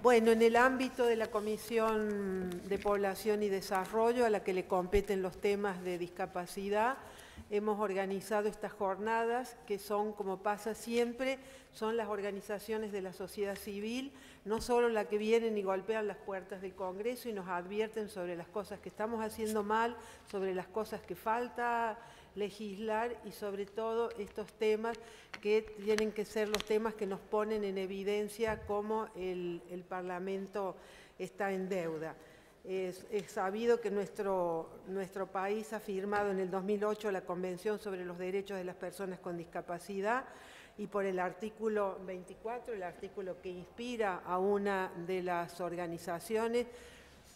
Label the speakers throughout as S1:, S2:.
S1: Bueno, en el ámbito de la Comisión de Población y Desarrollo, a la que le competen los temas de discapacidad, hemos organizado estas jornadas que son, como pasa siempre, son las organizaciones de la sociedad civil, no solo las que vienen y golpean las puertas del Congreso y nos advierten sobre las cosas que estamos haciendo mal, sobre las cosas que falta legislar y sobre todo estos temas que tienen que ser los temas que nos ponen en evidencia cómo el Parlamento está en deuda. Es sabido que nuestro país ha firmado en el 2008 la Convención sobre los Derechos de las Personas con Discapacidad y por el artículo 24, el artículo que inspira a una de las organizaciones,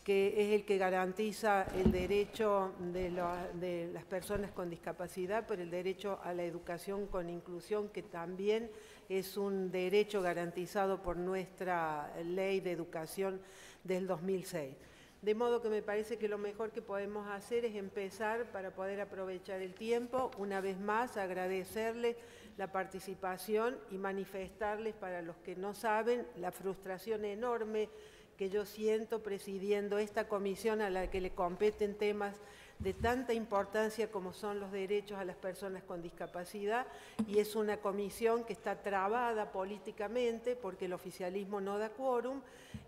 S1: que es el que garantiza el derecho de las personas con discapacidad, pero el derecho a la educación con inclusión, que también es un derecho garantizado por nuestra Ley de Educación del 2006. De modo que me parece que lo mejor que podemos hacer es empezar, para poder aprovechar el tiempo, una vez más agradecerles la participación y manifestarles, para los que no saben, la frustración enorme que yo siento presidiendo esta comisión a la que le competen temas de tanta importancia como son los derechos a las personas con discapacidad, y es una comisión que está trabada políticamente porque el oficialismo no da quórum,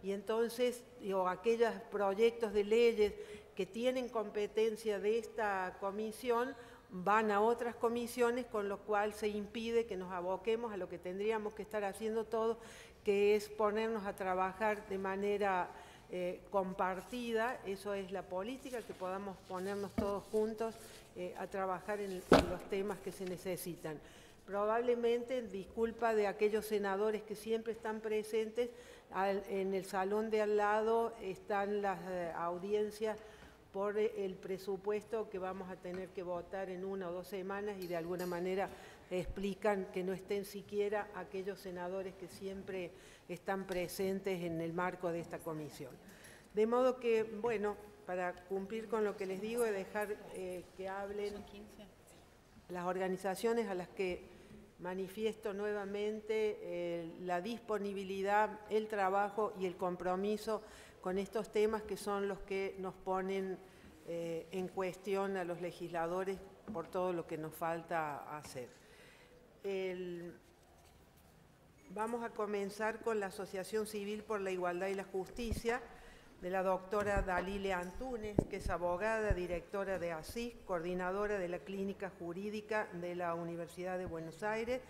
S1: y entonces aquellos proyectos de leyes que tienen competencia de esta comisión van a otras comisiones, con lo cual se impide que nos aboquemos a lo que tendríamos que estar haciendo todos, que es ponernos a trabajar de manera compartida. Eso es la política, que podamos ponernos todos juntos a trabajar en los temas que se necesitan. Probablemente, disculpa de aquellos senadores que siempre están presentes, en el salón de al lado están las audiencias por el presupuesto que vamos a tener que votar en 1 o 2 semanas, y de alguna manera explican que no estén siquiera aquellos senadores que siempre están presentes en el marco de esta comisión. De modo que, bueno, para cumplir con lo que les digo y dejar que hablen las organizaciones, a las que manifiesto nuevamente la disponibilidad, el trabajo y el compromiso con estos temas, que son los que nos ponen en cuestión a los legisladores por todo lo que nos falta hacer. Vamos a comenzar con la Asociación Civil por la Igualdad y la Justicia, de la doctora Dalile Antunes, que es abogada, directora de ASIS, coordinadora de la Clínica Jurídica de la Universidad de Buenos Aires,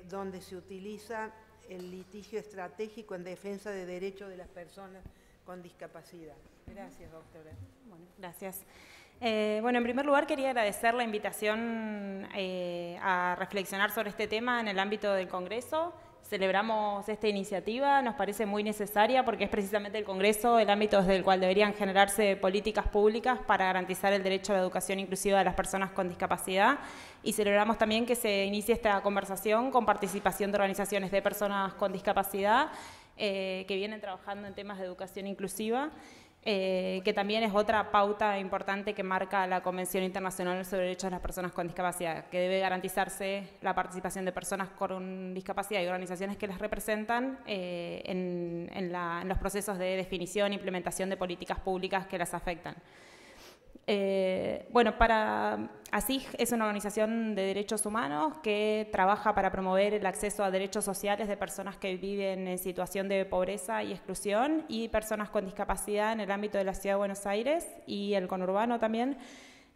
S1: donde se utiliza el litigio estratégico en defensa de derechos de las personas con discapacidad. Gracias, doctora.
S2: Bueno, gracias. Bueno, en primer lugar quería agradecer la invitación a reflexionar sobre este tema en el ámbito del Congreso. Celebramos esta iniciativa, nos parece muy necesaria porque es precisamente el Congreso el ámbito desde el cual deberían generarse políticas públicas para garantizar el derecho a la educación inclusiva de las personas con discapacidad, y celebramos también que se inicie esta conversación con participación de organizaciones de personas con discapacidad que vienen trabajando en temas de educación inclusiva, que también es otra pauta importante que marca la Convención Internacional sobre Derechos de las Personas con Discapacidad, que debe garantizarse la participación de personas con discapacidad y organizaciones que las representan en los procesos de definición e implementación de políticas públicas que las afectan. Bueno, ASIG es una organización de derechos humanos que trabaja para promover el acceso a derechos sociales de personas que viven en situación de pobreza y exclusión y personas con discapacidad en el ámbito de la Ciudad de Buenos Aires y el conurbano también.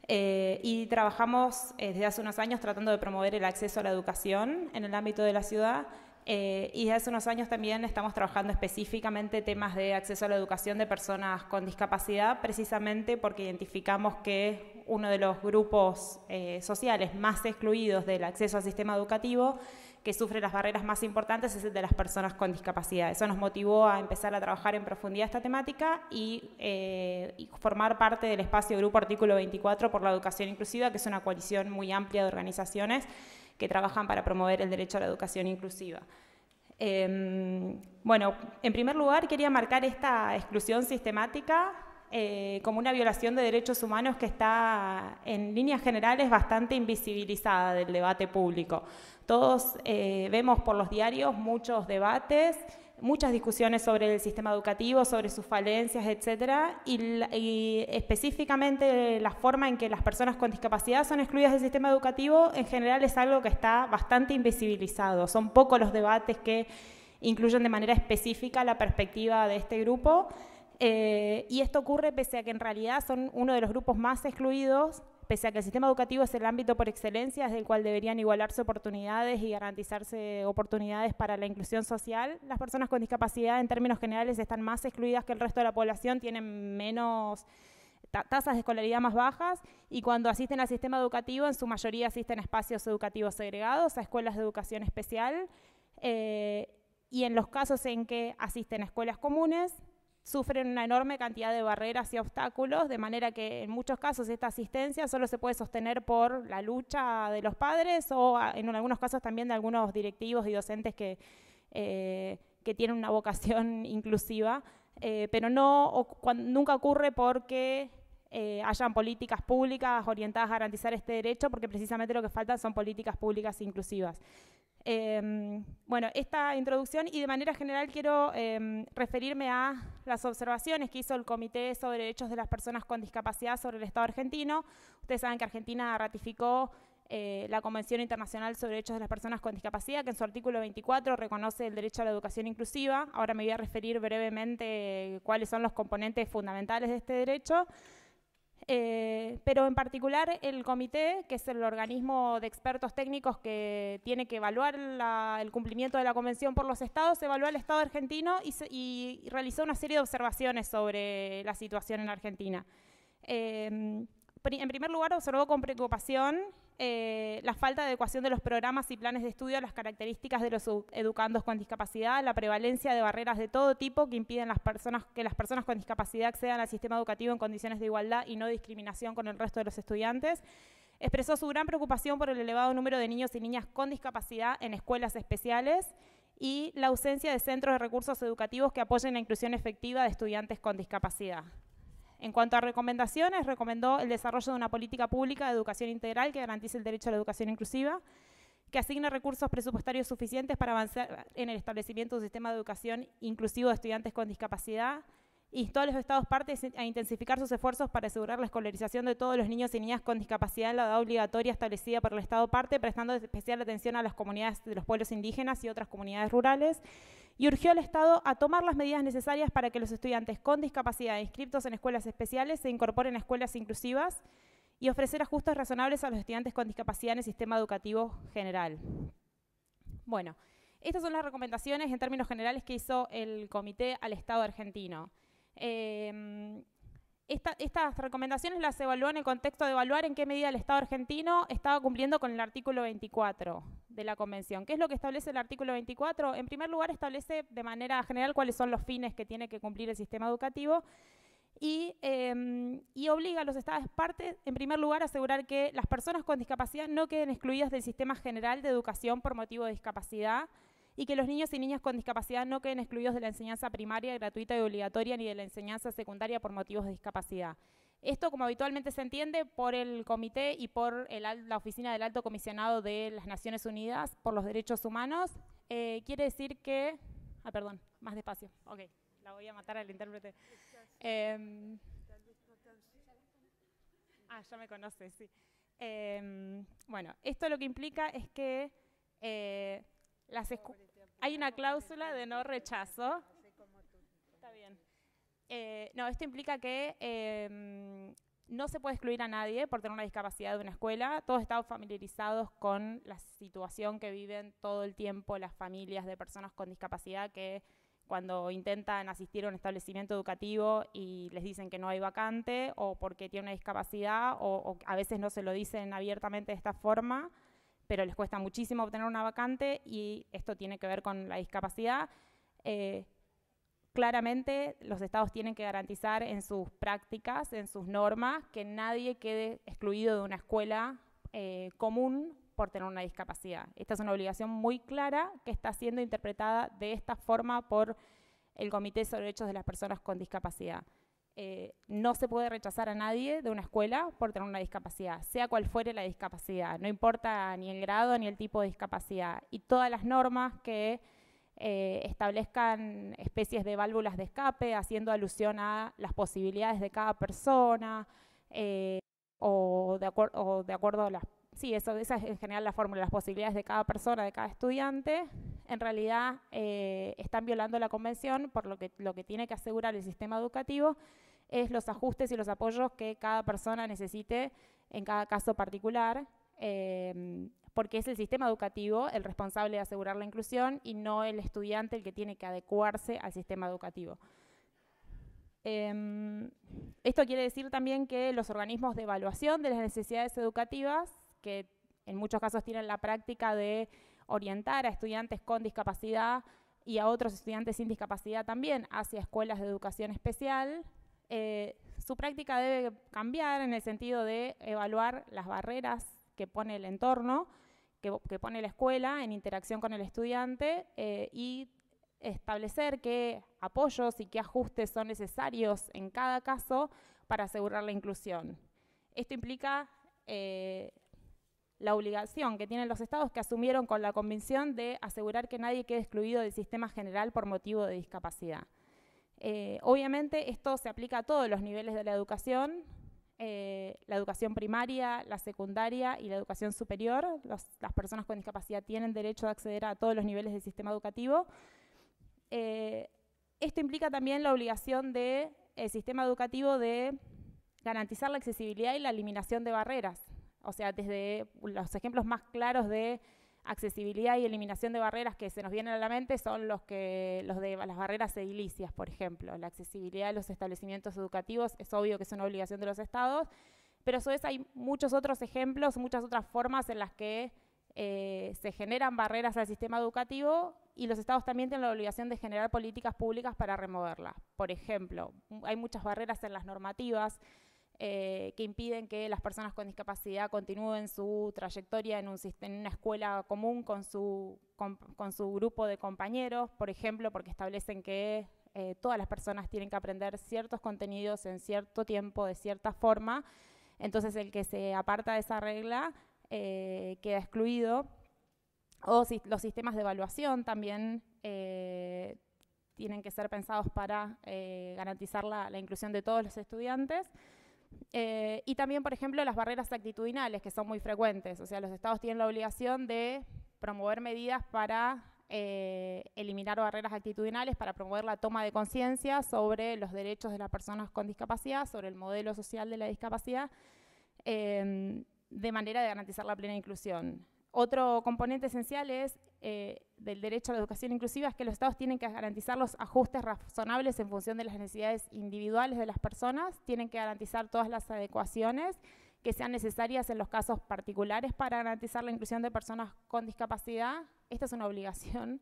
S2: Y trabajamos desde hace unos años tratando de promover el acceso a la educación en el ámbito de la ciudad. Y desde hace unos años también estamos trabajando específicamente temas de acceso a la educación de personas con discapacidad, precisamente porque identificamos que uno de los grupos sociales más excluidos del acceso al sistema educativo, que sufre las barreras más importantes, es el de las personas con discapacidad. Eso nos motivó a empezar a trabajar en profundidad esta temática y formar parte del espacio Grupo Artículo 24 por la Educación Inclusiva, que es una coalición muy amplia de organizaciones que trabajan para promover el derecho a la educación inclusiva. Bueno, en primer lugar quería marcar esta exclusión sistemática como una violación de derechos humanos que está en líneas generales bastante invisibilizada del debate público. Todos vemos por los diarios muchos debates muchas discusiones sobre el sistema educativo, sobre sus falencias, etcétera, y específicamente la forma en que las personas con discapacidad son excluidas del sistema educativo en general es algo que está bastante invisibilizado. Son pocos los debates que incluyen de manera específica la perspectiva de este grupo, y esto ocurre pese a que en realidad son uno de los grupos más excluidos, pese a que el sistema educativo es el ámbito por excelencia desde el cual deberían igualarse oportunidades y garantizarse oportunidades para la inclusión social. Las personas con discapacidad en términos generales están más excluidas que el resto de la población, tienen menos tasas de escolaridad más bajas, y cuando asisten al sistema educativo en su mayoría asisten a espacios educativos segregados, a escuelas de educación especial, y en los casos en que asisten a escuelas comunes sufren una enorme cantidad de barreras y obstáculos, de manera que en muchos casos esta asistencia solo se puede sostener por la lucha de los padres o en algunos casos también de algunos directivos y docentes que tienen una vocación inclusiva, pero nunca ocurre porque hayan políticas públicas orientadas a garantizar este derecho, porque precisamente lo que faltan son políticas públicas inclusivas. Bueno, esta introducción, y de manera general quiero referirme a las observaciones que hizo el Comité sobre Derechos de las Personas con Discapacidad sobre el Estado argentino. Ustedes saben que Argentina ratificó la Convención Internacional sobre Derechos de las Personas con Discapacidad, que en su artículo 24 reconoce el derecho a la educación inclusiva. Ahora me voy a referir brevemente cuáles son los componentes fundamentales de este derecho. Pero en particular el comité, que es el organismo de expertos técnicos que tiene que evaluar el cumplimiento de la convención por los estados, evaluó el Estado argentino y realizó una serie de observaciones sobre la situación en Argentina. En primer lugar, observó con preocupación la falta de adecuación de los programas y planes de estudio a las características de los educandos con discapacidad, la prevalencia de barreras de todo tipo que impiden que las personas con discapacidad accedan al sistema educativo en condiciones de igualdad y no discriminación con el resto de los estudiantes. Expresó su gran preocupación por el elevado número de niños y niñas con discapacidad en escuelas especiales y la ausencia de centros de recursos educativos que apoyen la inclusión efectiva de estudiantes con discapacidad. En cuanto a recomendaciones, recomendó el desarrollo de una política pública de educación integral que garantice el derecho a la educación inclusiva, que asigne recursos presupuestarios suficientes para avanzar en el establecimiento de un sistema de educación inclusivo de estudiantes con discapacidad. Instó a los Estados partes a intensificar sus esfuerzos para asegurar la escolarización de todos los niños y niñas con discapacidad en la edad obligatoria establecida por el Estado parte, prestando especial atención a las comunidades de los pueblos indígenas y otras comunidades rurales, y urgió al Estado a tomar las medidas necesarias para que los estudiantes con discapacidad inscritos en escuelas especiales se incorporen a escuelas inclusivas y ofrecer ajustes razonables a los estudiantes con discapacidad en el sistema educativo general. Bueno, estas son las recomendaciones en términos generales que hizo el comité al Estado argentino. Estas recomendaciones las evaluó en el contexto de evaluar en qué medida el Estado argentino estaba cumpliendo con el artículo 24 de la Convención. ¿Qué es lo que establece el artículo 24? En primer lugar, establece de manera general cuáles son los fines que tiene que cumplir el sistema educativo y obliga a los Estados partes, en primer lugar, a asegurar que las personas con discapacidad no queden excluidas del sistema general de educación por motivo de discapacidad, y que los niños y niñas con discapacidad no queden excluidos de la enseñanza primaria, gratuita y obligatoria, ni de la enseñanza secundaria por motivos de discapacidad. Esto, como habitualmente se entiende, por el Comité y por la Oficina del Alto Comisionado de las Naciones Unidas por los Derechos Humanos, quiere decir que... perdón, más despacio. Ok, la voy a matar al intérprete. Ya me conoce, sí. Bueno, esto lo que implica es que hay una cláusula de no rechazo. Está bien. No, esto implica que no se puede excluir a nadie por tener una discapacidad de una escuela. Todos estamos familiarizados con la situación que viven todo el tiempo las familias de personas con discapacidad que cuando intentan asistir a un establecimiento educativo y les dicen que no hay vacante o porque tiene una discapacidad o a veces no se lo dicen abiertamente de esta forma, pero les cuesta muchísimo obtener una vacante y esto tiene que ver con la discapacidad. Claramente los estados tienen que garantizar en sus prácticas, en sus normas, que nadie quede excluido de una escuela común por tener una discapacidad. Esta es una obligación muy clara que está siendo interpretada de esta forma por el Comité sobre Derechos de las Personas con Discapacidad. No se puede rechazar a nadie de una escuela por tener una discapacidad, sea cual fuere la discapacidad, no importa ni el grado ni el tipo de discapacidad. Y todas las normas que establezcan especies de válvulas de escape, haciendo alusión a las posibilidades de cada persona, o de acuerdo a las... Sí, esa es en general la fórmula, las posibilidades de cada persona, de cada estudiante, en realidad están violando la convención, por lo que tiene que asegurar el sistema educativo es los ajustes y los apoyos que cada persona necesite en cada caso particular, porque es el sistema educativo el responsable de asegurar la inclusión y no el estudiante el que tiene que adecuarse al sistema educativo. Esto quiere decir también que los organismos de evaluación de las necesidades educativas, que en muchos casos tienen la práctica de orientar a estudiantes con discapacidad y a otros estudiantes sin discapacidad también hacia escuelas de educación especial, su práctica debe cambiar en el sentido de evaluar las barreras que pone el entorno, que pone la escuela en interacción con el estudiante y establecer qué apoyos y qué ajustes son necesarios en cada caso para asegurar la inclusión. Esto implica la obligación que tienen los estados que asumieron con la convención de asegurar que nadie quede excluido del sistema general por motivo de discapacidad. Obviamente esto se aplica a todos los niveles de la educación primaria, la secundaria y la educación superior. Las personas con discapacidad tienen derecho a acceder a todos los niveles del sistema educativo. Esto implica también la obligación del sistema educativo de garantizar la accesibilidad y la eliminación de barreras. O sea, desde los ejemplos más claros de accesibilidad y eliminación de barreras que se nos vienen a la mente son los de las barreras edilicias, por ejemplo. La accesibilidad de los establecimientos educativos es obvio que es una obligación de los estados, pero a su vez hay muchos otros ejemplos, muchas otras formas en las que se generan barreras al sistema educativo y los estados también tienen la obligación de generar políticas públicas para removerlas. Por ejemplo, hay muchas barreras en las normativas que impiden que las personas con discapacidad continúen su trayectoria en una escuela común con su grupo de compañeros, por ejemplo, porque establecen que todas las personas tienen que aprender ciertos contenidos en cierto tiempo, de cierta forma. Entonces el que se aparta de esa regla queda excluido. O los sistemas de evaluación también tienen que ser pensados para garantizar la inclusión de todos los estudiantes. Y también, por ejemplo, las barreras actitudinales, que son muy frecuentes. O sea, los estados tienen la obligación de promover medidas para eliminar barreras actitudinales, para promover la toma de conciencia sobre los derechos de las personas con discapacidad, sobre el modelo social de la discapacidad, de manera de garantizar la plena inclusión. Otro componente esencial del derecho a la educación inclusiva es que los estados tienen que garantizar los ajustes razonables en función de las necesidades individuales de las personas, tienen que garantizar todas las adecuaciones que sean necesarias en los casos particulares para garantizar la inclusión de personas con discapacidad. Esta es una obligación.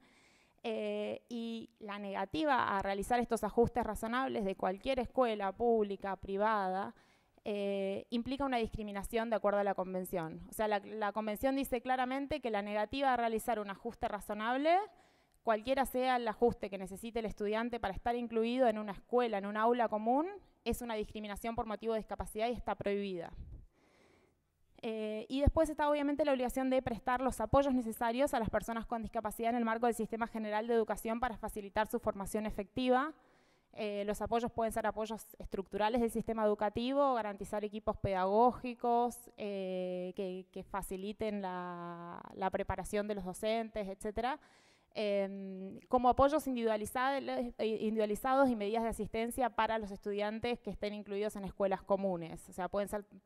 S2: Y la negativa a realizar estos ajustes razonables de cualquier escuela pública, privada, implica una discriminación de acuerdo a la convención. O sea, la convención dice claramente que la negativa a realizar un ajuste razonable, cualquiera sea el ajuste que necesite el estudiante para estar incluido en una escuela, en un aula común, es una discriminación por motivo de discapacidad y está prohibida. Y después está obviamente la obligación de prestar los apoyos necesarios a las personas con discapacidad en el marco del Sistema General de Educación para facilitar su formación efectiva. Los apoyos pueden ser apoyos estructurales del sistema educativo, garantizar equipos pedagógicos que faciliten la preparación de los docentes, etcétera, como apoyos individualizados y medidas de asistencia para los estudiantes que estén incluidos en escuelas comunes. O sea,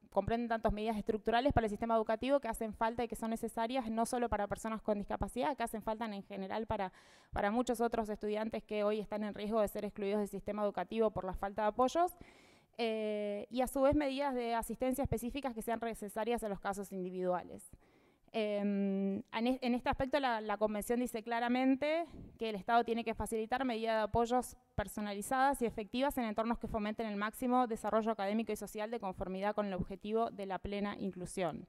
S2: comprenden tantas medidas estructurales para el sistema educativo que hacen falta y que son necesarias no solo para personas con discapacidad, que hacen falta en general para muchos otros estudiantes que hoy están en riesgo de ser excluidos del sistema educativo por la falta de apoyos, y a su vez medidas de asistencia específicas que sean necesarias en los casos individuales. En este aspecto la Convención dice claramente que el Estado tiene que facilitar medidas de apoyos personalizadas y efectivas en entornos que fomenten el máximo desarrollo académico y social de conformidad con el objetivo de la plena inclusión.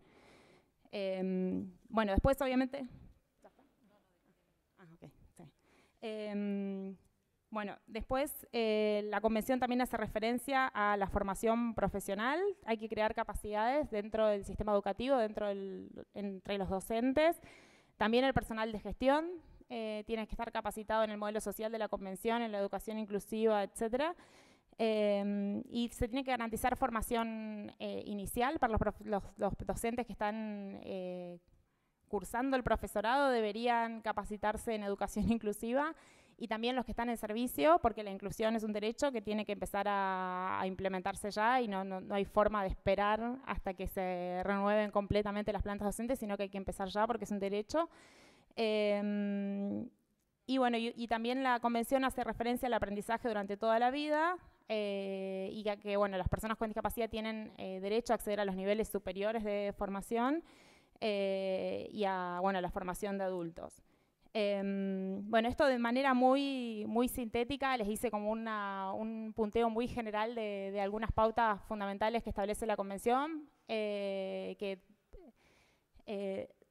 S2: Bueno, después obviamente... Bueno, después la Convención también hace referencia a la formación profesional. Hay que crear capacidades dentro del sistema educativo, entre los docentes, también el personal de gestión. tiene que estar capacitado en el modelo social de la Convención, en la educación inclusiva, etcétera. Y se tiene que garantizar formación inicial para los docentes que están cursando el profesorado, deberían capacitarse en educación inclusiva, y también los que están en servicio, porque la inclusión es un derecho que tiene que empezar a implementarse ya, y no hay forma de esperar hasta que se renueven completamente las plantas docentes, sino que hay que empezar ya porque es un derecho. Y bueno, y también la Convención hace referencia al aprendizaje durante toda la vida, y que bueno, las personas con discapacidad tienen derecho a acceder a los niveles superiores de formación y a la formación de adultos. Bueno, esto de manera muy sintética les hice como un punteo muy general de algunas pautas fundamentales que establece la Convención,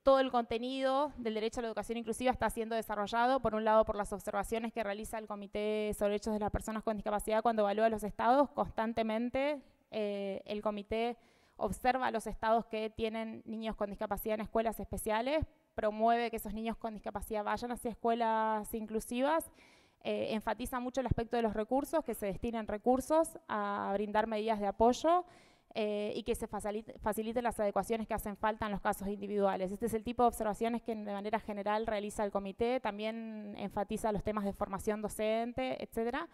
S2: todo el contenido del derecho a la educación inclusiva está siendo desarrollado, por un lado, por las observaciones que realiza el Comité sobre Derechos de las Personas con Discapacidad cuando evalúa a los estados. Constantemente el comité observa a los estados que tienen niños con discapacidad en escuelas especiales, promueve que esos niños con discapacidad vayan hacia escuelas inclusivas, enfatiza mucho el aspecto de los recursos, que se destinen recursos a brindar medidas de apoyo, y que se faciliten las adecuaciones que hacen falta en los casos individuales. Este es el tipo de observaciones que de manera general realiza el comité. También enfatiza los temas de formación docente, etcétera.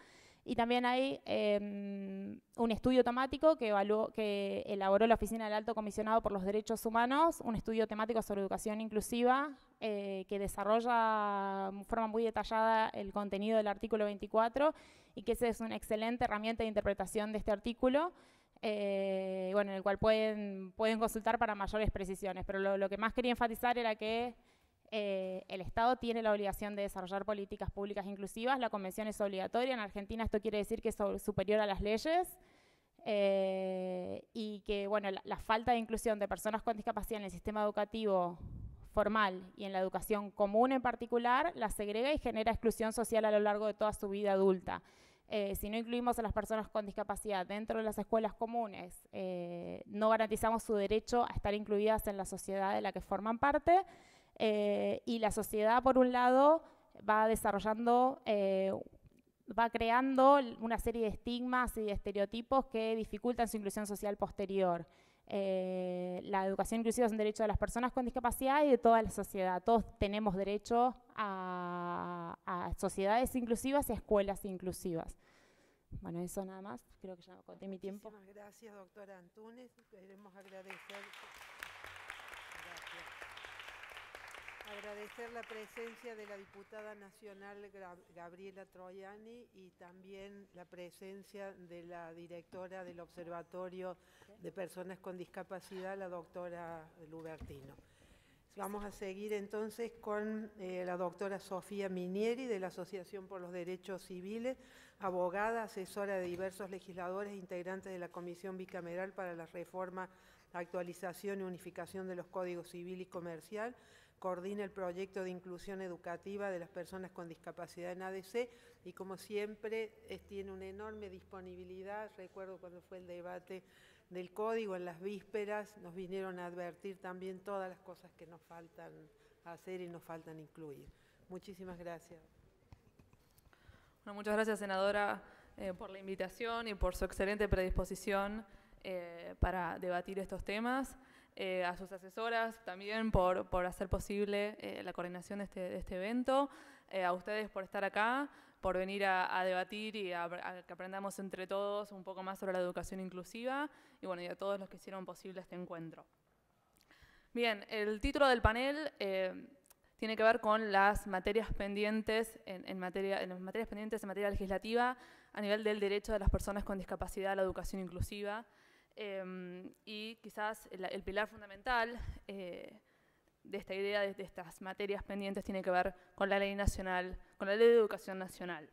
S2: Y también hay un estudio temático que elaboró la Oficina del Alto Comisionado por los Derechos Humanos, un estudio temático sobre educación inclusiva, que desarrolla de forma muy detallada el contenido del artículo 24, y que esa es una excelente herramienta de interpretación de este artículo, en el cual pueden consultar para mayores precisiones. Pero lo que más quería enfatizar era que el Estado tiene la obligación de desarrollar políticas públicas inclusivas. La Convención es obligatoria. En Argentina esto quiere decir que es superior a las leyes, y que la falta de inclusión de personas con discapacidad en el sistema educativo formal y en la educación común en particular la segrega y genera exclusión social a lo largo de toda su vida adulta. Si no incluimos a las personas con discapacidad dentro de las escuelas comunes, no garantizamos su derecho a estar incluidas en la sociedad de la que forman parte, y la sociedad, por un lado, va creando una serie de estigmas y de estereotipos que dificultan su inclusión social posterior. La educación inclusiva es un derecho de las personas con discapacidad y de toda la sociedad. Todos tenemos derecho a sociedades inclusivas y a escuelas inclusivas. Bueno, eso nada más. Creo que ya conté mi tiempo.
S1: Muchísimas gracias, doctora Antúnez. Queremos agradecer la presencia de la diputada nacional Gabriela Troiani, y también la presencia de la directora del Observatorio de Personas con Discapacidad, la doctora Lubertino. Vamos a seguir entonces con la doctora Sofía Minieri, de la Asociación por los Derechos Civiles, abogada, asesora de diversos legisladores e integrante de la Comisión Bicameral para la Reforma, Actualización y Unificación de los Códigos Civil y Comercial. Coordina el proyecto de inclusión educativa de las personas con discapacidad en ADC, y como siempre tiene una enorme disponibilidad. Recuerdo cuando fue el debate del código en las vísperas, nos vinieron a advertir también todas las cosas que nos faltan hacer y nos faltan incluir. Muchísimas gracias.
S3: Bueno, muchas gracias, senadora, por la invitación y por su excelente predisposición para debatir estos temas. A sus asesoras también por hacer posible la coordinación de este evento, a ustedes por estar acá, por venir a debatir y a que aprendamos entre todos un poco más sobre la educación inclusiva, y y a todos los que hicieron posible este encuentro. Bien, el título del panel tiene que ver con las materias pendientes en materia legislativa a nivel del derecho de las personas con discapacidad a la educación inclusiva. Y quizás el pilar fundamental de esta idea, de estas materias pendientes, tiene que ver con la ley nacional, con la ley de educación nacional.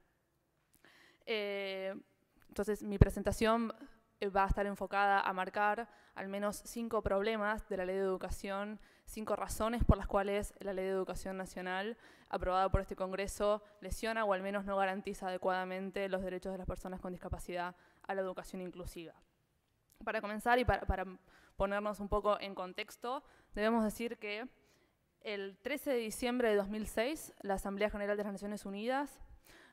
S3: Entonces, mi presentación va a estar enfocada a marcar al menos 5 problemas de la ley de educación, 5 razones por las cuales la ley de educación nacional, aprobada por este Congreso, lesiona o al menos no garantiza adecuadamente los derechos de las personas con discapacidad a la educación inclusiva. Para comenzar y para ponernos un poco en contexto, debemos decir que El 13 de diciembre de 2006, la Asamblea General de las Naciones Unidas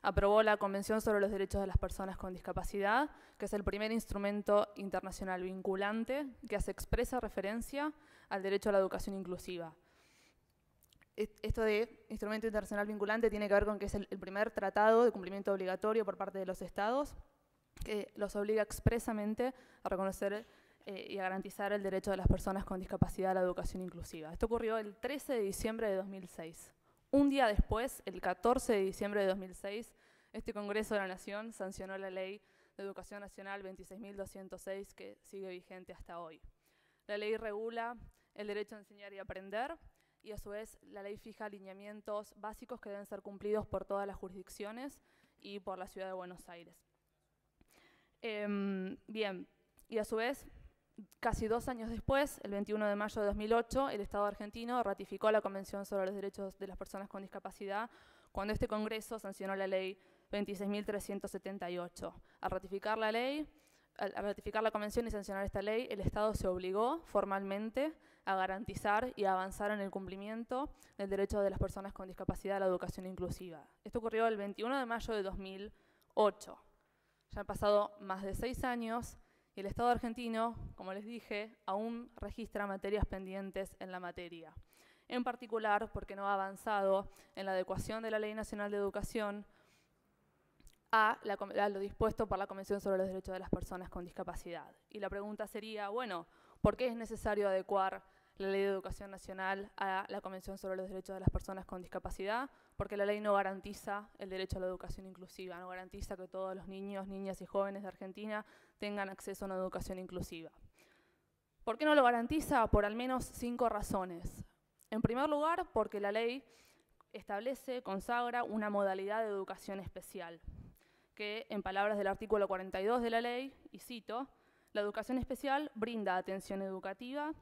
S3: aprobó la Convención sobre los Derechos de las Personas con Discapacidad, que es el primer instrumento internacional vinculante que hace expresa referencia al derecho a la educación inclusiva. Esto de instrumento internacional vinculante tiene que ver con que es el primer tratado de cumplimiento obligatorio por parte de los estados que los obliga expresamente a reconocer y a garantizar el derecho de las personas con discapacidad a la educación inclusiva. Esto ocurrió el 13 de diciembre de 2006. Un día después, el 14 de diciembre de 2006, este Congreso de la Nación sancionó la Ley de Educación Nacional 26.206, que sigue vigente hasta hoy. La ley regula el derecho a enseñar y aprender, y a su vez la ley fija alineamientos básicos que deben ser cumplidos por todas las jurisdicciones y por la Ciudad de Buenos Aires. Bien, y a su vez, casi 2 años después, el 21 de mayo de 2008, el Estado argentino ratificó la Convención sobre los Derechos de las Personas con Discapacidad, cuando este Congreso sancionó la Ley 26.378. Al ratificar la ley, al ratificar la Convención y sancionar esta ley, el Estado se obligó formalmente a garantizar y a avanzar en el cumplimiento del derecho de las personas con discapacidad a la educación inclusiva. Esto ocurrió el 21 de mayo de 2008. Ya han pasado más de 6 años y el Estado argentino, como les dije, aún registra materias pendientes en la materia. En particular, porque no ha avanzado en la adecuación de la Ley Nacional de Educación a lo dispuesto por la Convención sobre los Derechos de las Personas con Discapacidad. Y la pregunta sería, bueno, ¿por qué es necesario adecuar la Ley de Educación Nacional a la Convención sobre los Derechos de las Personas con Discapacidad? Porque la ley no garantiza el derecho a la educación inclusiva, no garantiza que todos los niños, niñas y jóvenes de Argentina tengan acceso a una educación inclusiva. ¿Por qué no lo garantiza? Por al menos 5 razones. En primer lugar, porque la ley establece, consagra una modalidad de educación especial, que en palabras del artículo 42 de la ley, y cito, la educación especial brinda atención educativa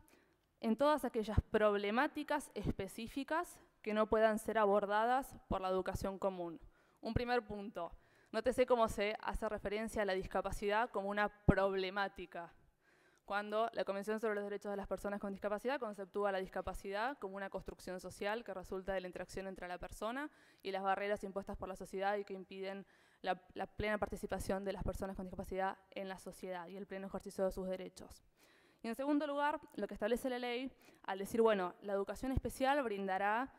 S3: en todas aquellas problemáticas específicas que no puedan ser abordadas por la educación común. Un primer punto, nótese cómo se hace referencia a la discapacidad como una problemática, cuando la Convención sobre los Derechos de las Personas con Discapacidad conceptúa la discapacidad como una construcción social que resulta de la interacción entre la persona y las barreras impuestas por la sociedad y que impiden la plena participación de las personas con discapacidad en la sociedad y el pleno ejercicio de sus derechos. Y en segundo lugar, lo que establece la ley, al decir, bueno, la educación especial brindará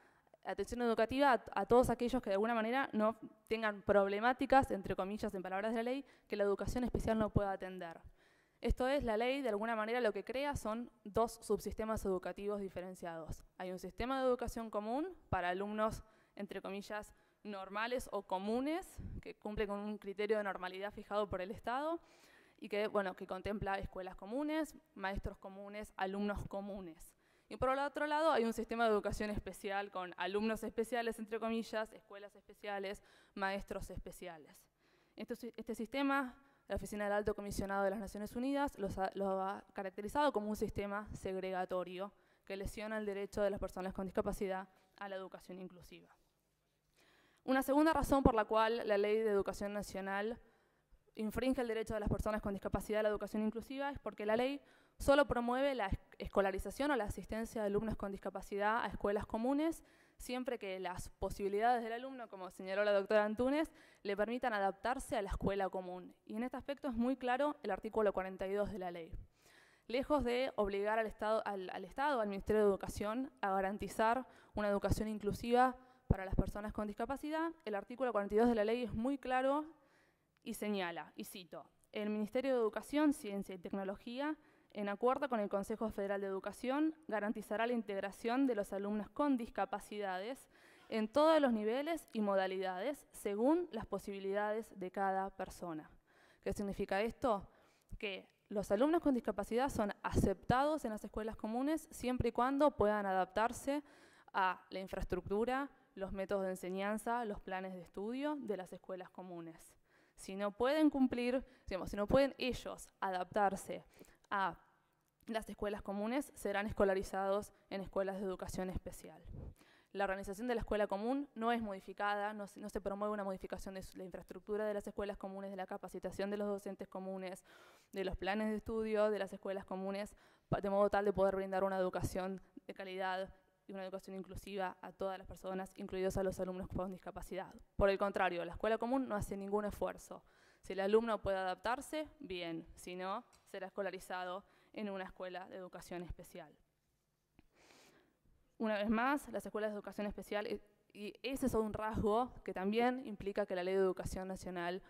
S3: atención educativa a todos aquellos que de alguna manera no tengan problemáticas, entre comillas, en palabras de la ley, que la educación especial no pueda atender. Esto es, la ley de alguna manera lo que crea son 2 subsistemas educativos diferenciados. Hay un sistema de educación común para alumnos, entre comillas, normales o comunes, que cumple con un criterio de normalidad fijado por el Estado y que, bueno, que contempla escuelas comunes, maestros comunes, alumnos comunes. Y por el otro lado hay un sistema de educación especial con alumnos especiales, entre comillas, escuelas especiales, maestros especiales. Este sistema, la Oficina del Alto Comisionado de las Naciones Unidas lo ha caracterizado como un sistema segregatorio que lesiona el derecho de las personas con discapacidad a la educación inclusiva. Una segunda razón por la cual la Ley de Educación Nacional infringe el derecho de las personas con discapacidad a la educación inclusiva es porque la ley solo promueve la escolarización o la asistencia de alumnos con discapacidad a escuelas comunes, siempre que las posibilidades del alumno, como señaló la doctora Antúnez, le permitan adaptarse a la escuela común. Y en este aspecto es muy claro el artículo 42 de la ley. Lejos de obligar al Estado, al Ministerio de Educación, a garantizar una educación inclusiva para las personas con discapacidad, el artículo 42 de la ley es muy claro y señala, y cito, el Ministerio de Educación, Ciencia y Tecnología, en acuerdo con el Consejo Federal de Educación, garantizará la integración de los alumnos con discapacidades en todos los niveles y modalidades según las posibilidades de cada persona. ¿Qué significa esto? Que los alumnos con discapacidad son aceptados en las escuelas comunes siempre y cuando puedan adaptarse a la infraestructura, los métodos de enseñanza, los planes de estudio de las escuelas comunes. Si no pueden cumplir, digamos, si no pueden ellos adaptarse a las escuelas comunes, serán escolarizados en escuelas de educación especial. La organización de la escuela común no es modificada, no se promueve una modificación de la infraestructura de las escuelas comunes, de la capacitación de los docentes comunes, de los planes de estudio de las escuelas comunes, de modo tal de poder brindar una educación de calidad y una educación inclusiva a todas las personas, incluidos a los alumnos con discapacidad. Por el contrario, la escuela común no hace ningún esfuerzo. Si el alumno puede adaptarse, bien, si no, será escolarizado en una escuela de educación especial. Una vez más, las escuelas de educación especial, y ese es un rasgo que también implica que la Ley de Educación Nacional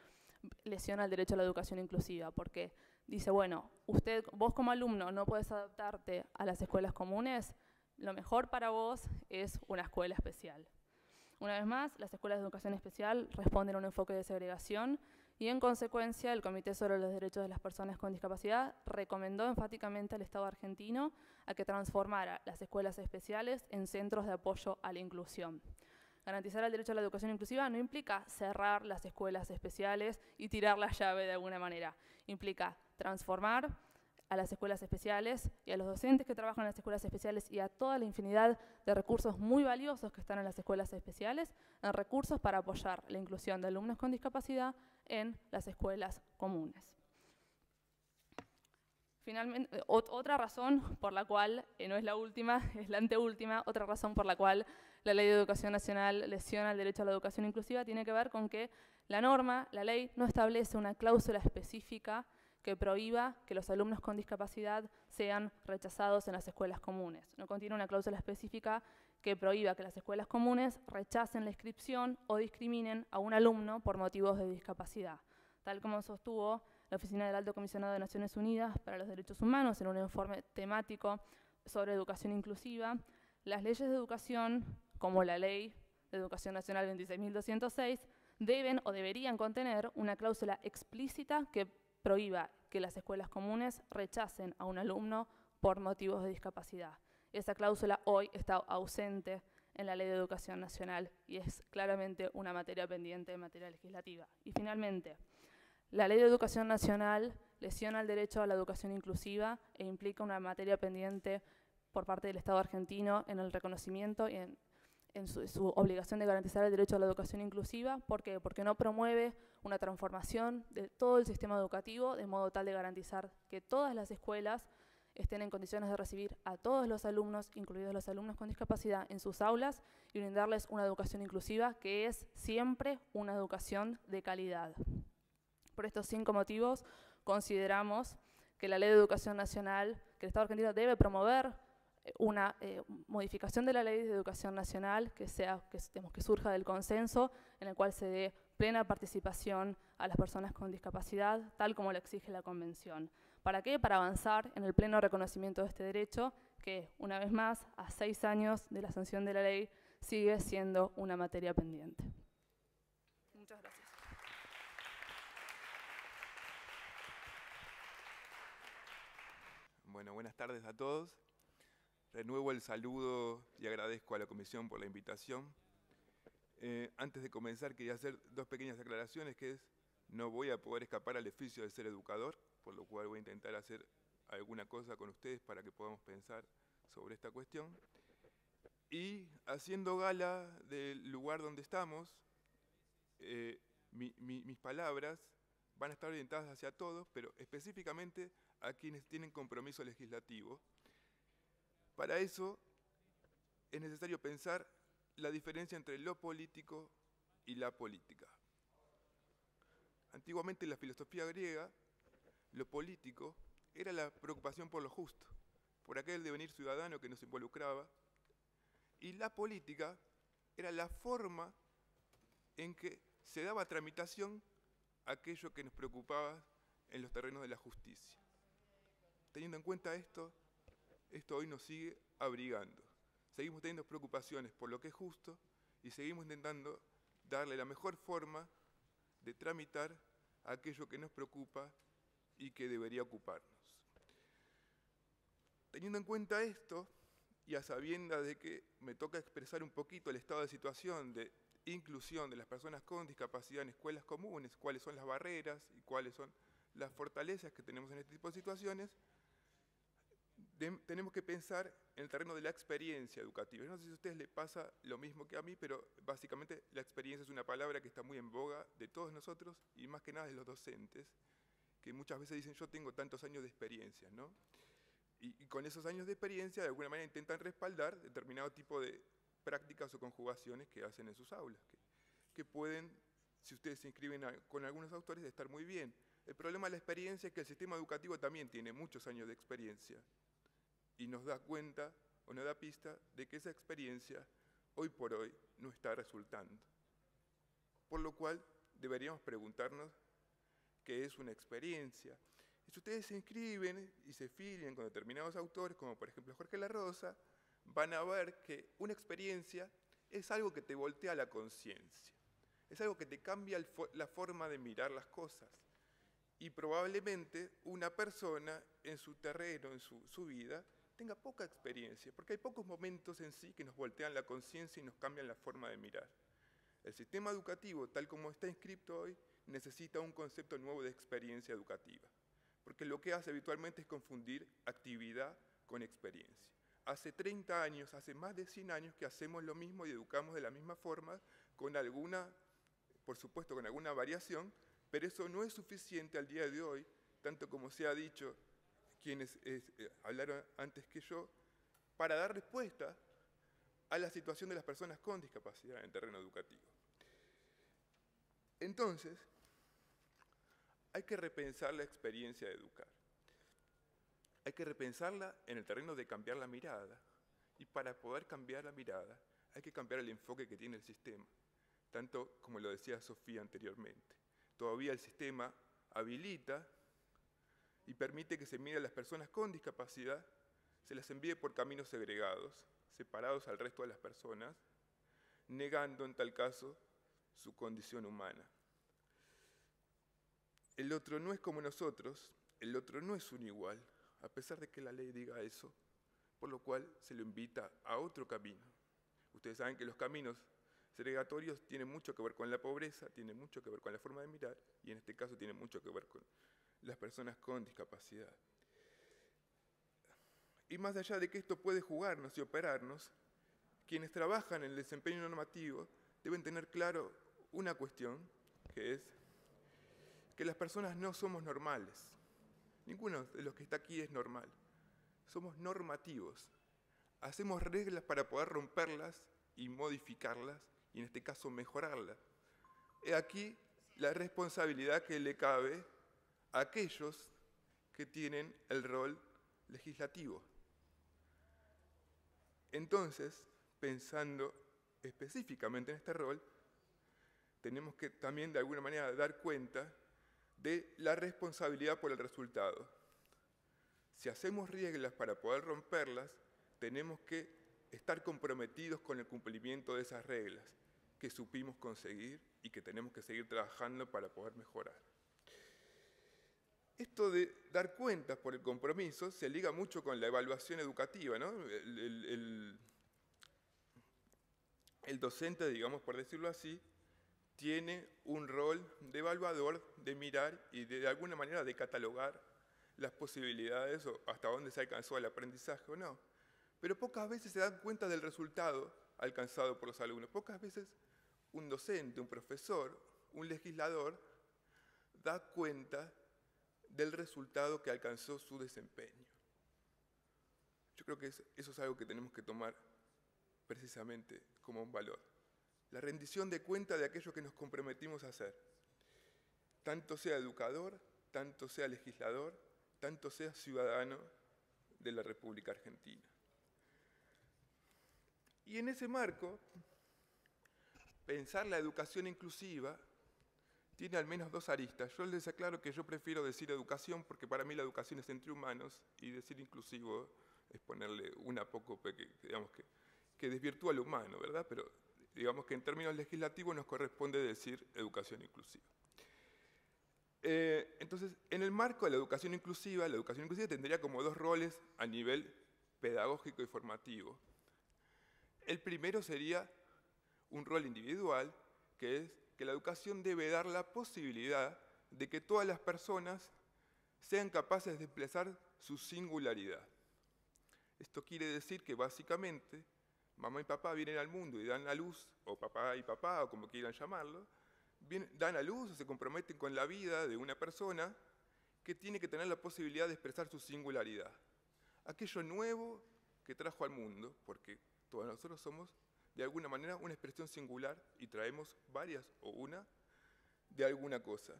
S3: lesiona el derecho a la educación inclusiva, porque dice, bueno, vos como alumno no puedes adaptarte a las escuelas comunes, lo mejor para vos es una escuela especial. Una vez más, las escuelas de educación especial responden a un enfoque de segregación y, en consecuencia, el Comité sobre los Derechos de las Personas con Discapacidad recomendó enfáticamente al Estado argentino a que transformara las escuelas especiales en centros de apoyo a la inclusión. Garantizar el derecho a la educación inclusiva no implica cerrar las escuelas especiales y tirar la llave de alguna manera. Implica transformar a las escuelas especiales y a los docentes que trabajan en las escuelas especiales y a toda la infinidad de recursos muy valiosos que están en las escuelas especiales en recursos para apoyar la inclusión de alumnos con discapacidad en las escuelas comunes. Finalmente, otra razón por la cual, no es la última, es la anteúltima, otra razón por la cual la Ley de Educación Nacional lesiona el derecho a la educación inclusiva tiene que ver con que la norma, la ley, no establece una cláusula específica que prohíba que los alumnos con discapacidad sean rechazados en las escuelas comunes. No contiene una cláusula específica que prohíba que las escuelas comunes rechacen la inscripción o discriminen a un alumno por motivos de discapacidad, tal como sostuvo la Oficina del Alto Comisionado de Naciones Unidas para los Derechos Humanos en un informe temático sobre educación inclusiva. Las leyes de educación, como la Ley de Educación Nacional 26.206, deben o deberían contener una cláusula explícita que prohíba que las escuelas comunes rechacen a un alumno por motivos de discapacidad. Esa cláusula hoy está ausente en la Ley de Educación Nacional y es claramente una materia pendiente en materia legislativa. Y finalmente, la Ley de Educación Nacional lesiona el derecho a la educación inclusiva e implica una materia pendiente por parte del Estado argentino en el reconocimiento y en su obligación de garantizar el derecho a la educación inclusiva. ¿Por qué? Porque no promueve una transformación de todo el sistema educativo de modo tal de garantizar que todas las escuelas estén en condiciones de recibir a todos los alumnos, incluidos los alumnos con discapacidad, en sus aulas y brindarles una educación inclusiva que es siempre una educación de calidad. Por estos 5 motivos, consideramos que la Ley de Educación Nacional, que el Estado argentino debe promover una modificación de la Ley de Educación Nacional que surja del consenso, en el cual se dé plena participación a las personas con discapacidad, tal como lo exige la Convención. ¿Para qué? Para avanzar en el pleno reconocimiento de este derecho, que, una vez más, a 6 años de la sanción de la ley, sigue siendo una materia pendiente. Muchas gracias.
S4: Bueno, buenas tardes a todos. Renuevo el saludo y agradezco a la Comisión por la invitación. Antes de comenzar quería hacer 2 pequeñas aclaraciones, que es, no voy a poder escapar al oficio de ser educador, por lo cual voy a intentar hacer alguna cosa con ustedes para que podamos pensar sobre esta cuestión. Y haciendo gala del lugar donde estamos, mis palabras van a estar orientadas hacia todos, pero específicamente a quienes tienen compromiso legislativo. Para eso es necesario pensar la diferencia entre lo político y la política. Antiguamente en la filosofía griega, lo político era la preocupación por lo justo, por aquel devenir ciudadano que nos involucraba, y la política era la forma en que se daba tramitación a aquello que nos preocupaba en los terrenos de la justicia. Teniendo en cuenta esto hoy nos sigue abrigando. Seguimos teniendo preocupaciones por lo que es justo y seguimos intentando darle la mejor forma de tramitar aquello que nos preocupa y que debería ocuparnos. Teniendo en cuenta esto, y a sabiendas de que me toca expresar un poquito el estado de situación de inclusión de las personas con discapacidad en escuelas comunes, cuáles son las barreras y cuáles son las fortalezas que tenemos en este tipo de situaciones, tenemos que pensar en el terreno de la experiencia educativa. No sé si a ustedes les pasa lo mismo que a mí, pero básicamente la experiencia es una palabra que está muy en boga de todos nosotros y más que nada de los docentes, que muchas veces dicen yo tengo tantos años de experiencia, ¿no? Y con esos años de experiencia, de alguna manera intentan respaldar determinado tipo de prácticas o conjugaciones que hacen en sus aulas, que pueden, si ustedes se inscriben con algunos autores, estar muy bien. El problema de la experiencia es que el sistema educativo también tiene muchos años de experiencia y nos da cuenta o nos da pista de que esa experiencia hoy por hoy no está resultando. Por lo cual deberíamos preguntarnos qué es una experiencia. Y si ustedes se inscriben y se filian con determinados autores, como por ejemplo Jorge La Rosa, van a ver que una experiencia es algo que te voltea la conciencia, es algo que te cambia la forma de mirar las cosas. Y probablemente una persona en su terreno, en su vida, tenga poca experiencia, porque hay pocos momentos en sí que nos voltean la conciencia y nos cambian la forma de mirar. El sistema educativo, tal como está inscrito hoy, necesita un concepto nuevo de experiencia educativa, porque lo que hace habitualmente es confundir actividad con experiencia. Hace 30 años, hace más de 100 años que hacemos lo mismo y educamos de la misma forma, con alguna, por supuesto, con alguna variación, pero eso no es suficiente al día de hoy, tanto como se ha dicho quienes hablaron antes que yo, para dar respuesta a la situación de las personas con discapacidad en el terreno educativo. Entonces, hay que repensar la experiencia de educar. Hay que repensarla en el terreno de cambiar la mirada. Y para poder cambiar la mirada, hay que cambiar el enfoque que tiene el sistema, tanto como lo decía Sofía anteriormente. Todavía el sistema habilita y permite que se mire a las personas con discapacidad, se las envíe por caminos segregados, separados al resto de las personas, negando en tal caso su condición humana. El otro no es como nosotros, el otro no es un igual, a pesar de que la ley diga eso, por lo cual se lo invita a otro camino. Ustedes saben que los caminos segregatorios tienen mucho que ver con la pobreza, tienen mucho que ver con la forma de mirar, y en este caso tienen mucho que ver con las personas con discapacidad. Y más allá de que esto puede jugarnos y operarnos, quienes trabajan en el desempeño normativo deben tener claro una cuestión, que es que las personas no somos normales. Ninguno de los que está aquí es normal. Somos normativos. Hacemos reglas para poder romperlas y modificarlas, y en este caso mejorarlas. He aquí la responsabilidad que le cabe a aquellos que tienen el rol legislativo. Entonces, pensando específicamente en este rol, tenemos que también de alguna manera dar cuenta de la responsabilidad por el resultado. Si hacemos reglas para poder romperlas, tenemos que estar comprometidos con el cumplimiento de esas reglas que supimos conseguir y que tenemos que seguir trabajando para poder mejorar. Esto de dar cuentas por el compromiso se liga mucho con la evaluación educativa, ¿no? El docente, digamos por decirlo así, tiene un rol de evaluador, de mirar y de alguna manera de catalogar las posibilidades o hasta dónde se alcanzó el aprendizaje o no. Pero pocas veces se dan cuenta del resultado alcanzado por los alumnos. Pocas veces un docente, un profesor, un legislador da cuenta del resultado que alcanzó su desempeño. Yo creo que eso es algo que tenemos que tomar precisamente como un valor. La rendición de cuenta de aquello que nos comprometimos a hacer. Tanto sea educador, tanto sea legislador, tanto sea ciudadano de la República Argentina. Y en ese marco, pensar la educación inclusiva tiene al menos dos aristas. Yo les aclaro que yo prefiero decir educación porque para mí la educación es entre humanos y decir inclusivo es ponerle una poco, digamos que desvirtúa lo humano, ¿verdad? Pero digamos que en términos legislativos nos corresponde decir educación inclusiva. Entonces, en el marco de la educación inclusiva tendría como dos roles a nivel pedagógico y formativo. El primero sería un rol individual, que es que la educación debe dar la posibilidad de que todas las personas sean capaces de expresar su singularidad. Esto quiere decir que básicamente mamá y papá vienen al mundo y dan a luz, o papá y papá, o como quieran llamarlo, dan a luz o se comprometen con la vida de una persona que tiene que tener la posibilidad de expresar su singularidad. aquello nuevo que trajo al mundo, porque todos nosotros somos de alguna manera una expresión singular y traemos varias o una de alguna cosa.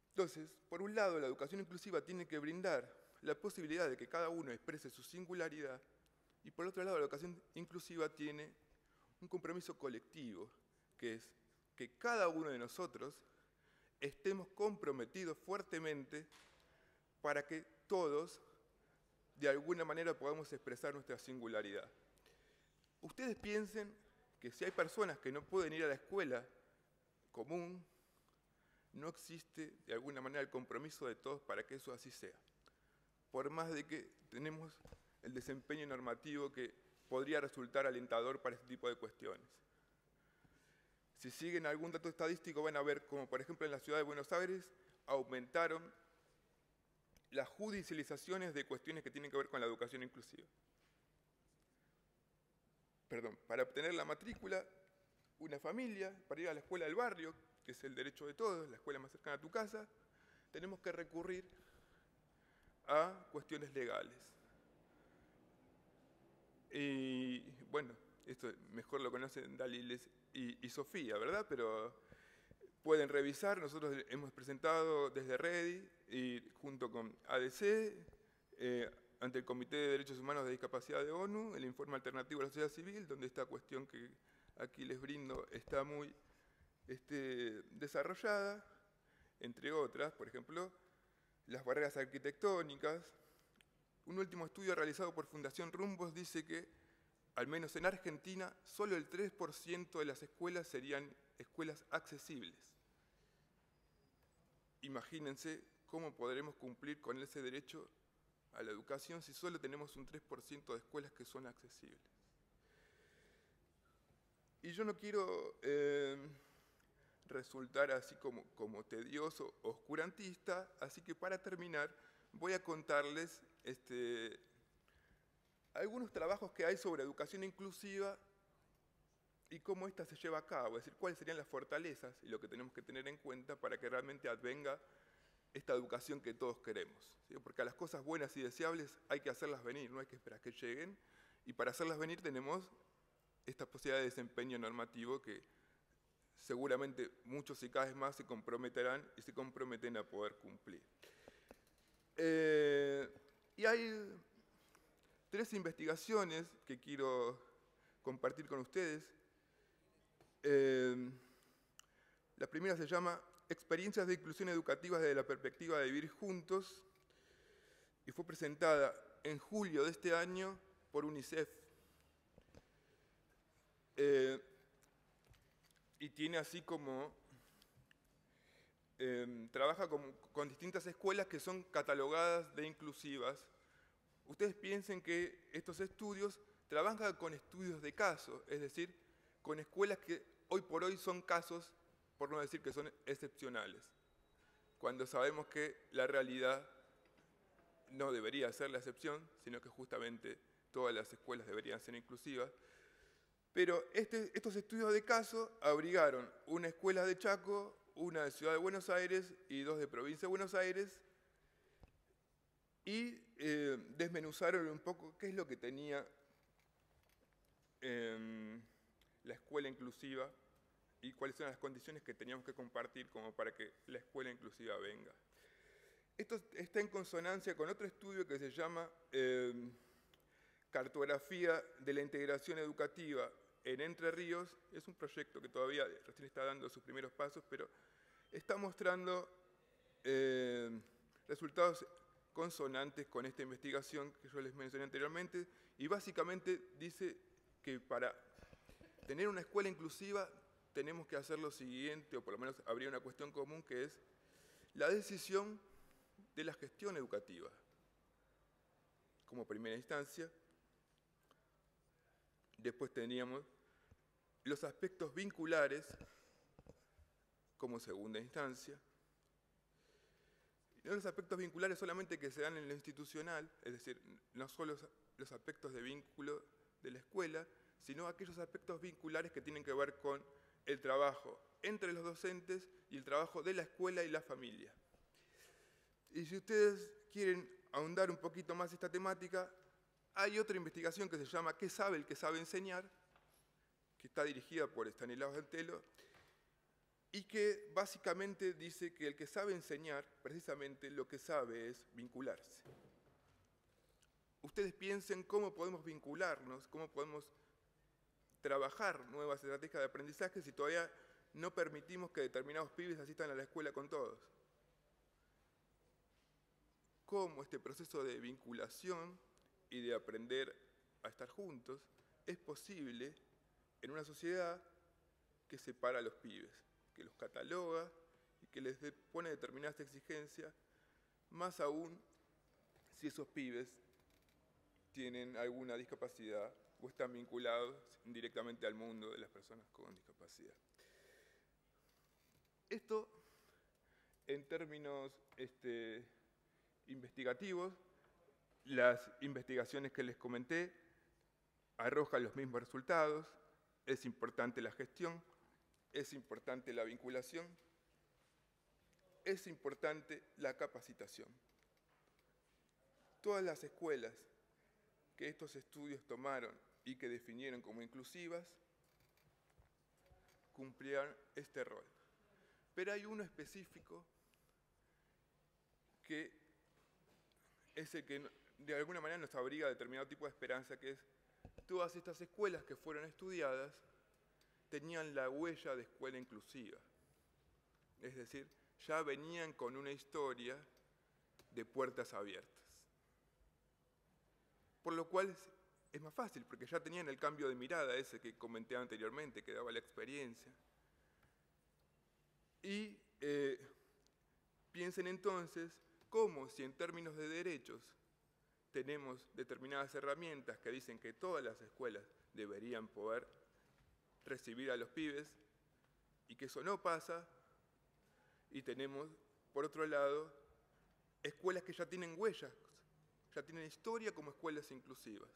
S4: Entonces, por un lado, la educación inclusiva tiene que brindar la posibilidad de que cada uno exprese su singularidad, y por otro lado, la educación inclusiva tiene un compromiso colectivo, que es que cada uno de nosotros estemos comprometidos fuertemente para que todos, de alguna manera, podamos expresar nuestra singularidad. Ustedes piensen que si hay personas que no pueden ir a la escuela común, no existe de alguna manera el compromiso de todos para que eso así sea. Por más de que tenemos el desempeño normativo que podría resultar alentador para este tipo de cuestiones. Si siguen algún dato estadístico van a ver como, por ejemplo, en la ciudad de Buenos Aires aumentaron las judicializaciones de cuestiones que tienen que ver con la educación inclusiva. Perdón, para obtener la matrícula, una familia, para ir a la escuela del barrio, que es el derecho de todos, la escuela más cercana a tu casa, tenemos que recurrir a cuestiones legales. Y bueno, esto mejor lo conocen Daliles y Sofía, ¿verdad? Pero pueden revisar, nosotros hemos presentado desde REDI y junto con ADC, ante el Comité de Derechos Humanos de Discapacidad de ONU, el informe alternativo a la sociedad civil, donde esta cuestión que aquí les brindo está muy desarrollada, entre otras, por ejemplo, las barreras arquitectónicas. Un último estudio realizado por Fundación Rumbos dice que, al menos en Argentina, solo el 3% de las escuelas serían escuelas accesibles. Imagínense cómo podremos cumplir con ese derecho a la educación si solo tenemos un 3% de escuelas que son accesibles. Y yo no quiero resultar así como tedioso, oscurantista, así que para terminar voy a contarles algunos trabajos que hay sobre educación inclusiva y cómo ésta se lleva a cabo, es decir, cuáles serían las fortalezas y lo que tenemos que tener en cuenta para que realmente advenga esta educación que todos queremos, ¿sí? Porque a las cosas buenas y deseables hay que hacerlas venir, no hay que esperar que lleguen, y para hacerlas venir tenemos esta posibilidad de desempeño normativo que seguramente muchos y cada vez más se comprometerán y se comprometen a poder cumplir. Y hay 3 investigaciones que quiero compartir con ustedes. La primera se llama Experiencias de inclusión educativa desde la perspectiva de vivir juntos y fue presentada en julio de este año por UNICEF. Y tiene así como, trabaja con distintas escuelas que son catalogadas de inclusivas. Ustedes piensen que estos estudios trabajan con estudios de caso, es decir, con escuelas que hoy por hoy son casos, por no decir que son excepcionales, cuando sabemos que la realidad no debería ser la excepción, sino que justamente todas las escuelas deberían ser inclusivas. Pero estos estudios de caso abrigaron una escuela de Chaco, una de Ciudad de Buenos Aires y 2 de Provincia de Buenos Aires, y desmenuzaron un poco qué es lo que tenía la escuela inclusiva y cuáles son las condiciones que teníamos que compartir como para que la escuela inclusiva venga. Esto está en consonancia con otro estudio que se llama Cartografía de la Integración Educativa en Entre Ríos. Es un proyecto que todavía recién está dando sus primeros pasos, pero está mostrando resultados consonantes con esta investigación que yo les mencioné anteriormente, y básicamente dice que para tener una escuela inclusiva tenemos que hacer lo siguiente, o por lo menos habría una cuestión común, que es la decisión de la gestión educativa como primera instancia. Después tendríamos los aspectos vinculares como segunda instancia. No los aspectos vinculares solamente que se dan en lo institucional, es decir, no solo los aspectos de vínculo de la escuela, sino aquellos aspectos vinculares que tienen que ver con el trabajo entre los docentes y el trabajo de la escuela y la familia. Y si ustedes quieren ahondar un poquito más esta temática, hay otra investigación que se llama ¿Qué sabe el que sabe enseñar?, que está dirigida por Estanislao Antelo, y que básicamente dice que el que sabe enseñar, precisamente lo que sabe es vincularse. Ustedes piensen cómo podemos vincularnos, cómo podemos trabajar nuevas estrategias de aprendizaje si todavía no permitimos que determinados pibes asistan a la escuela con todos. Cómo este proceso de vinculación y de aprender a estar juntos es posible en una sociedad que separa a los pibes, que los cataloga y que les pone determinadas exigencias, más aún si esos pibes tienen alguna discapacidad o están vinculados directamente al mundo de las personas con discapacidad. Esto, en términos investigativos, las investigaciones que les comenté arrojan los mismos resultados. Es importante la gestión, es importante la vinculación, es importante la capacitación. Todas las escuelas que estos estudios tomaron y que definieron como inclusivas cumplían este rol. Pero hay uno específico que es el que de alguna manera nos abriga determinado tipo de esperanza, que es todas estas escuelas que fueron estudiadas tenían la huella de escuela inclusiva. Es decir, ya venían con una historia de puertas abiertas. Por lo cual es más fácil, porque ya tenían el cambio de mirada ese que comenté anteriormente, que daba la experiencia. Y piensen entonces cómo, si en términos de derechos tenemos determinadas herramientas que dicen que todas las escuelas deberían poder recibir a los pibes, y que eso no pasa, y tenemos, por otro lado, escuelas que ya tienen huellas, ya tienen historia como escuelas inclusivas.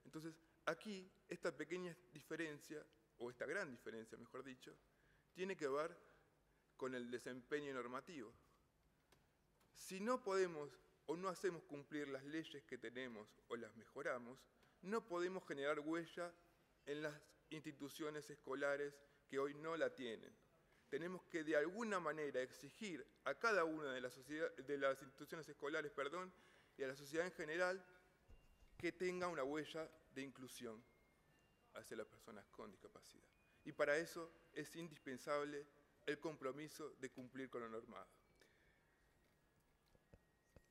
S4: Entonces, aquí, esta pequeña diferencia, o esta gran diferencia, mejor dicho, tiene que ver con el desempeño normativo. Si no podemos o no hacemos cumplir las leyes que tenemos o las mejoramos, no podemos generar huella en las instituciones escolares que hoy no la tienen. Tenemos que de alguna manera exigir a cada una de las instituciones escolares, y a la sociedad en general, que tenga una huella de inclusión hacia las personas con discapacidad. Y para eso es indispensable el compromiso de cumplir con lo normado.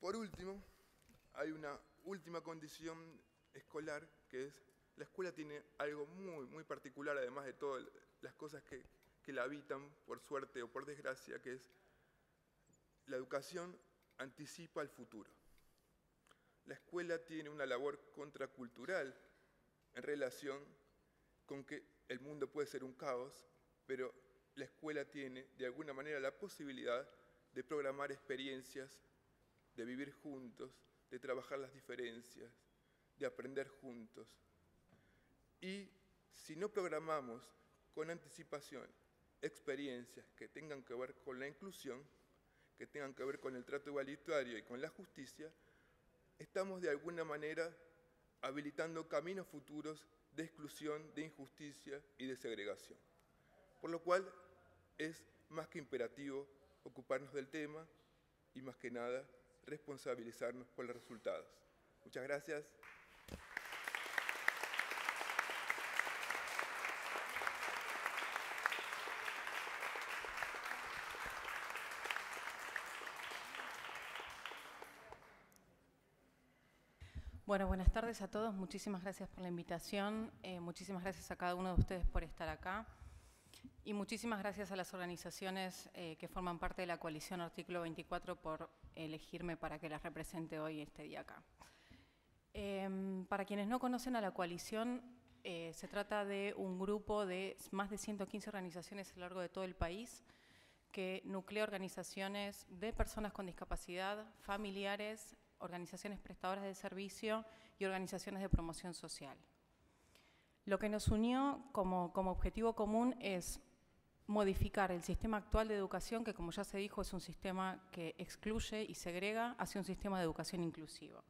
S4: Por último, hay una última condición escolar, que es la escuela tiene algo muy, muy particular, además de todas las cosas que la habitan, por suerte o por desgracia, que es la educación anticipa el futuro. La escuela tiene una labor contracultural en relación con que el mundo puede ser un caos, pero la escuela tiene, de alguna manera, la posibilidad de programar experiencias, de vivir juntos, de trabajar las diferencias, de aprender juntos. Y si no programamos con anticipación experiencias que tengan que ver con la inclusión, que tengan que ver con el trato igualitario y con la justicia, estamos de alguna manera habilitando caminos futuros de exclusión, de injusticia y de segregación. Por lo cual es más que imperativo ocuparnos del tema y más que nada responsabilizarnos por los resultados. Muchas gracias.
S5: Bueno, buenas tardes a todos. Muchísimas gracias por la invitación. Muchísimas gracias a cada uno de ustedes por estar acá. Y muchísimas gracias a las organizaciones que forman parte de la coalición Artículo 24 por elegirme para que las represente hoy este día acá. Para quienes no conocen a la coalición, se trata de un grupo de más de 115 organizaciones a lo largo de todo el país que nuclea organizaciones de personas con discapacidad, familiares, organizaciones prestadoras de servicio y organizaciones de promoción social. Lo que nos unió como objetivo común es modificar el sistema actual de educación, que como ya se dijo es un sistema que excluye y segrega, hacia un sistema de educación inclusivo.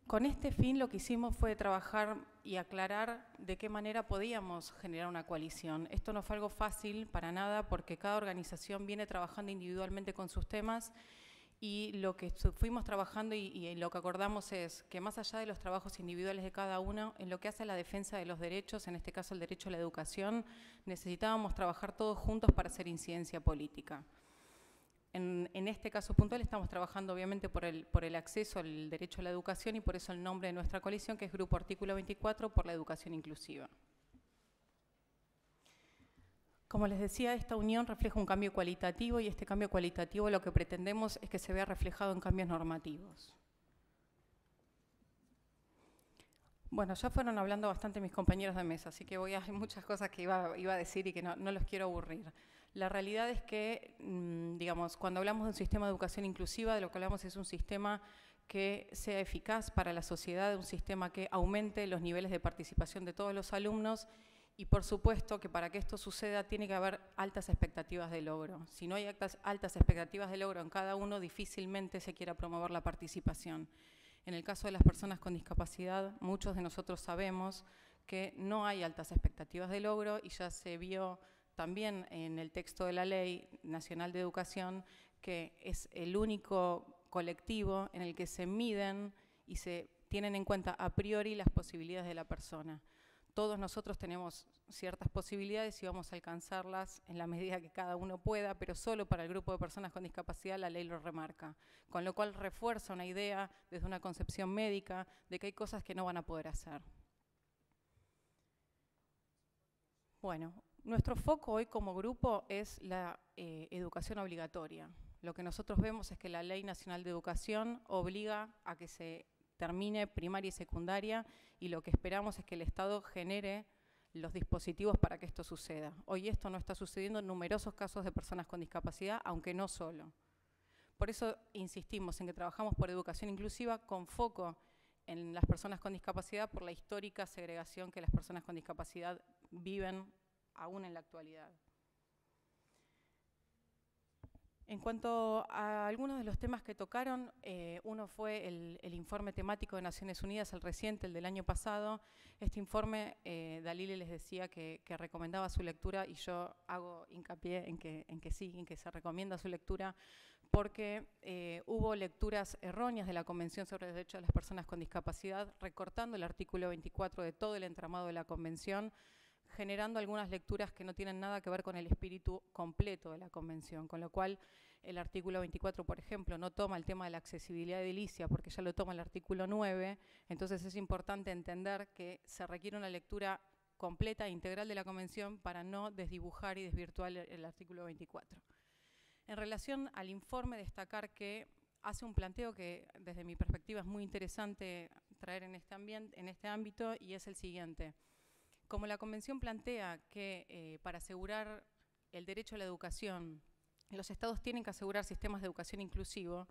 S5: Con este fin lo que hicimos fue trabajar y aclarar de qué manera podíamos generar una coalición. Esto no fue algo fácil para nada porque cada organización viene trabajando individualmente con sus temas y lo que fuimos trabajando y lo que acordamos es que más allá de los trabajos individuales de cada uno, en lo que hace a la defensa de los derechos, en este caso el derecho a la educación, necesitábamos trabajar todos juntos para hacer incidencia política. En este caso puntual estamos trabajando obviamente por el acceso al derecho a la educación y por eso el nombre de nuestra coalición, que es Grupo Artículo 24 por la Educación Inclusiva. Como les decía, esta unión refleja un cambio cualitativo y este cambio cualitativo lo que pretendemos es que se vea reflejado en cambios normativos. Bueno, ya fueron hablando bastante mis compañeros de mesa, así que hay muchas cosas que iba a decir y que no los quiero aburrir. La realidad es que, digamos, cuando hablamos de un sistema de educación inclusiva, de lo que hablamos es un sistema que sea eficaz para la sociedad, un sistema que aumente los niveles de participación de todos los alumnos y, por supuesto, que para que esto suceda tiene que haber altas expectativas de logro. Si no hay altas expectativas de logro en cada uno, difícilmente se quiera promover la participación. En el caso de las personas con discapacidad, muchos de nosotros sabemos que no hay altas expectativas de logro y ya se vio también en el texto de la Ley Nacional de Educación que es el único colectivo en el que se miden y se tienen en cuenta a priori las posibilidades de la persona. Todos nosotros tenemos ciertas posibilidades y vamos a alcanzarlas en la medida que cada uno pueda, pero solo para el grupo de personas con discapacidad la ley lo remarca, con lo cual refuerza una idea desde una concepción médica de que hay cosas que no van a poder hacer. Bueno, nuestro foco hoy como grupo es la educación obligatoria. Lo que nosotros vemos es que la Ley Nacional de Educación obliga a que se termine primaria y secundaria y lo que esperamos es que el Estado genere los dispositivos para que esto suceda. Hoy esto no está sucediendo en numerosos casos de personas con discapacidad, aunque no solo. Por eso insistimos en que trabajamos por educación inclusiva con foco en las personas con discapacidad por la histórica segregación que las personas con discapacidad viven aún en la actualidad. En cuanto a algunos de los temas que tocaron, uno fue el informe temático de Naciones Unidas, el reciente, el del año pasado. Este informe, Dalila les decía que recomendaba su lectura y yo hago hincapié en que se recomienda su lectura porque hubo lecturas erróneas de la Convención sobre los Derechos de las Personas con Discapacidad, recortando el artículo 24 de todo el entramado de la Convención, generando algunas lecturas que no tienen nada que ver con el espíritu completo de la Convención, con lo cual el artículo 24, por ejemplo, no toma el tema de la accesibilidad edilicia porque ya lo toma el artículo 9, entonces es importante entender que se requiere una lectura completa e integral de la Convención para no desdibujar y desvirtuar el artículo 24. En relación al informe, destacar que hace un planteo que desde mi perspectiva es muy interesante traer en este ámbito y es el siguiente. Como la Convención plantea que para asegurar el derecho a la educación, los estados tienen que asegurar sistemas de educación inclusivo,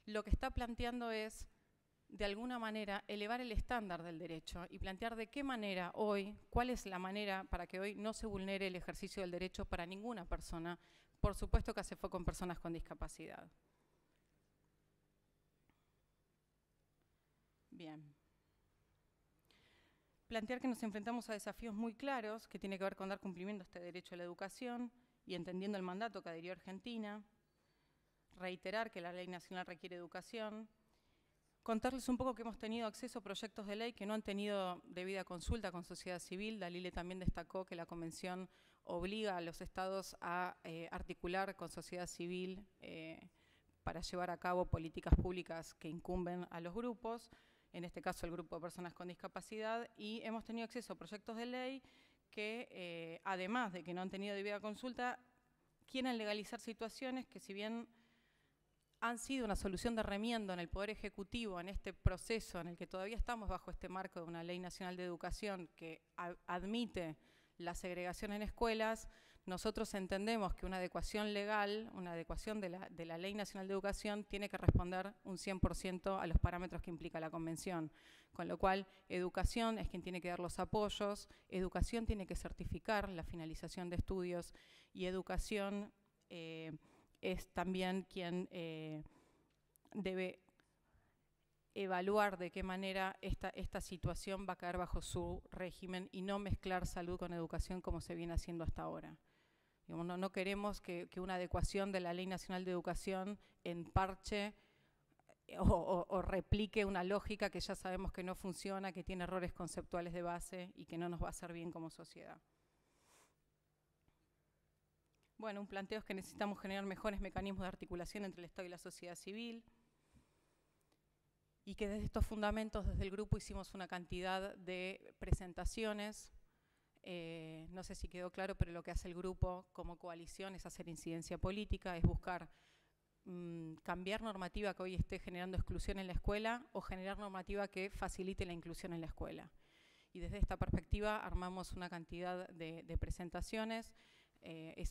S5: lo que está planteando es, de alguna manera, elevar el estándar del derecho y plantear de qué manera hoy, cuál es la manera para que hoy no se vulnere el ejercicio del derecho para ninguna persona, por supuesto que hace foco en personas con discapacidad. Bien. Plantear que nos enfrentamos a desafíos muy claros que tiene que ver con dar cumplimiento a este derecho a la educación y entendiendo el mandato que adhirió Argentina, reiterar que la ley nacional requiere educación, contarles un poco que hemos tenido acceso a proyectos de ley que no han tenido debida consulta con sociedad civil. Dalila también destacó que la Convención obliga a los estados a articular con sociedad civil para llevar a cabo políticas públicas que incumben a los grupos, en este caso el grupo de personas con discapacidad, y hemos tenido acceso a proyectos de ley que, además de que no han tenido debida consulta, quieren legalizar situaciones que, si bien han sido una solución de remiendo en el Poder Ejecutivo en este proceso en el que todavía estamos bajo este marco de una Ley Nacional de Educación que admite la segregación en escuelas, nosotros entendemos que una adecuación legal, una adecuación de la Ley Nacional de Educación tiene que responder un 100% a los parámetros que implica la Convención. Con lo cual, educación es quien tiene que dar los apoyos, educación tiene que certificar la finalización de estudios y educación es también quien debe evaluar de qué manera esta situación va a caer bajo su régimen y no mezclar salud con educación como se viene haciendo hasta ahora. Digamos, no queremos que una adecuación de la Ley Nacional de Educación emparche o replique una lógica que ya sabemos que no funciona, que tiene errores conceptuales de base y que no nos va a hacer bien como sociedad. Bueno, un planteo es que necesitamos generar mejores mecanismos de articulación entre el Estado y la sociedad civil, y que desde estos fundamentos, desde el grupo, hicimos una cantidad de presentaciones. No sé si quedó claro, pero lo que hace el grupo como coalición es hacer incidencia política, es buscar cambiar normativa que hoy esté generando exclusión en la escuela o generar normativa que facilite la inclusión en la escuela. Y desde esta perspectiva armamos una cantidad de presentaciones,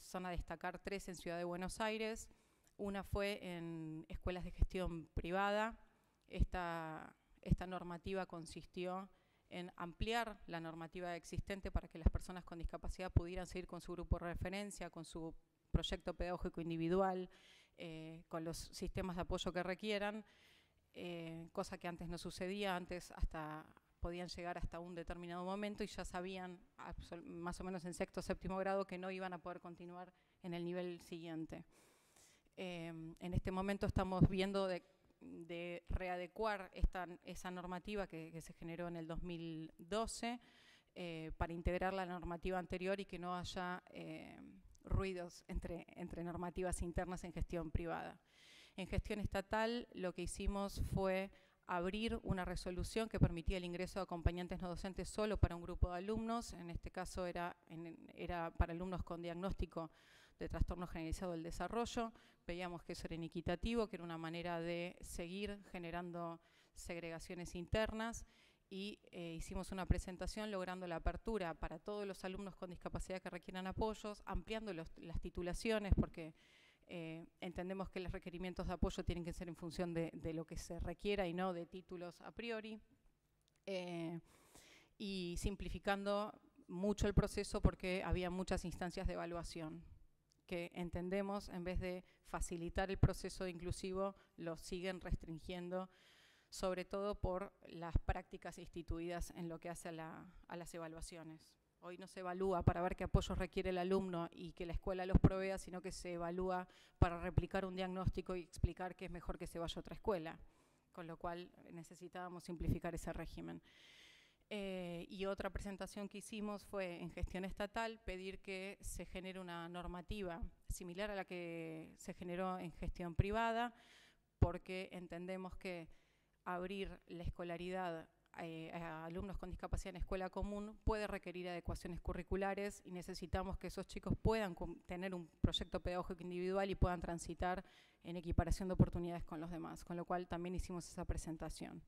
S5: son a destacar 3 en Ciudad de Buenos Aires, una fue en escuelas de gestión privada. Esta normativa consistió en ampliar la normativa existente para que las personas con discapacidad pudieran seguir con su grupo de referencia, con su proyecto pedagógico individual, con los sistemas de apoyo que requieran, cosa que antes no sucedía. Antes podían llegar hasta un determinado momento y ya sabían, más o menos en 6º o 7º grado, que no iban a poder continuar en el nivel siguiente. En este momento estamos viendo de readecuar esa normativa que se generó en el 2012 para integrar la normativa anterior y que no haya ruidos entre normativas internas en gestión privada. En gestión estatal lo que hicimos fue abrir una resolución que permitía el ingreso de acompañantes no docentes solo para un grupo de alumnos. En este caso era para alumnos con diagnóstico de trastorno generalizado del desarrollo. Veíamos que eso era inequitativo, que era una manera de seguir generando segregaciones internas y hicimos una presentación logrando la apertura para todos los alumnos con discapacidad que requieran apoyos, ampliando las titulaciones porque entendemos que los requerimientos de apoyo tienen que ser en función de lo que se requiera y no de títulos a priori, y simplificando mucho el proceso porque había muchas instancias de evaluación que entendemos, en vez de facilitar el proceso inclusivo, lo siguen restringiendo, sobre todo por las prácticas instituidas en lo que hace a las evaluaciones. Hoy no se evalúa para ver qué apoyos requiere el alumno y que la escuela los provea, sino que se evalúa para replicar un diagnóstico y explicar que es mejor que se vaya a otra escuela, con lo cual necesitábamos simplificar ese régimen. Y otra presentación que hicimos fue en gestión estatal pedir que se genere una normativa similar a la que se generó en gestión privada, porque entendemos que abrir la escolaridad a alumnos con discapacidad en escuela común puede requerir adecuaciones curriculares y necesitamos que esos chicos puedan tener un proyecto pedagógico individual y puedan transitar en equiparación de oportunidades con los demás, con lo cual también hicimos esa presentación.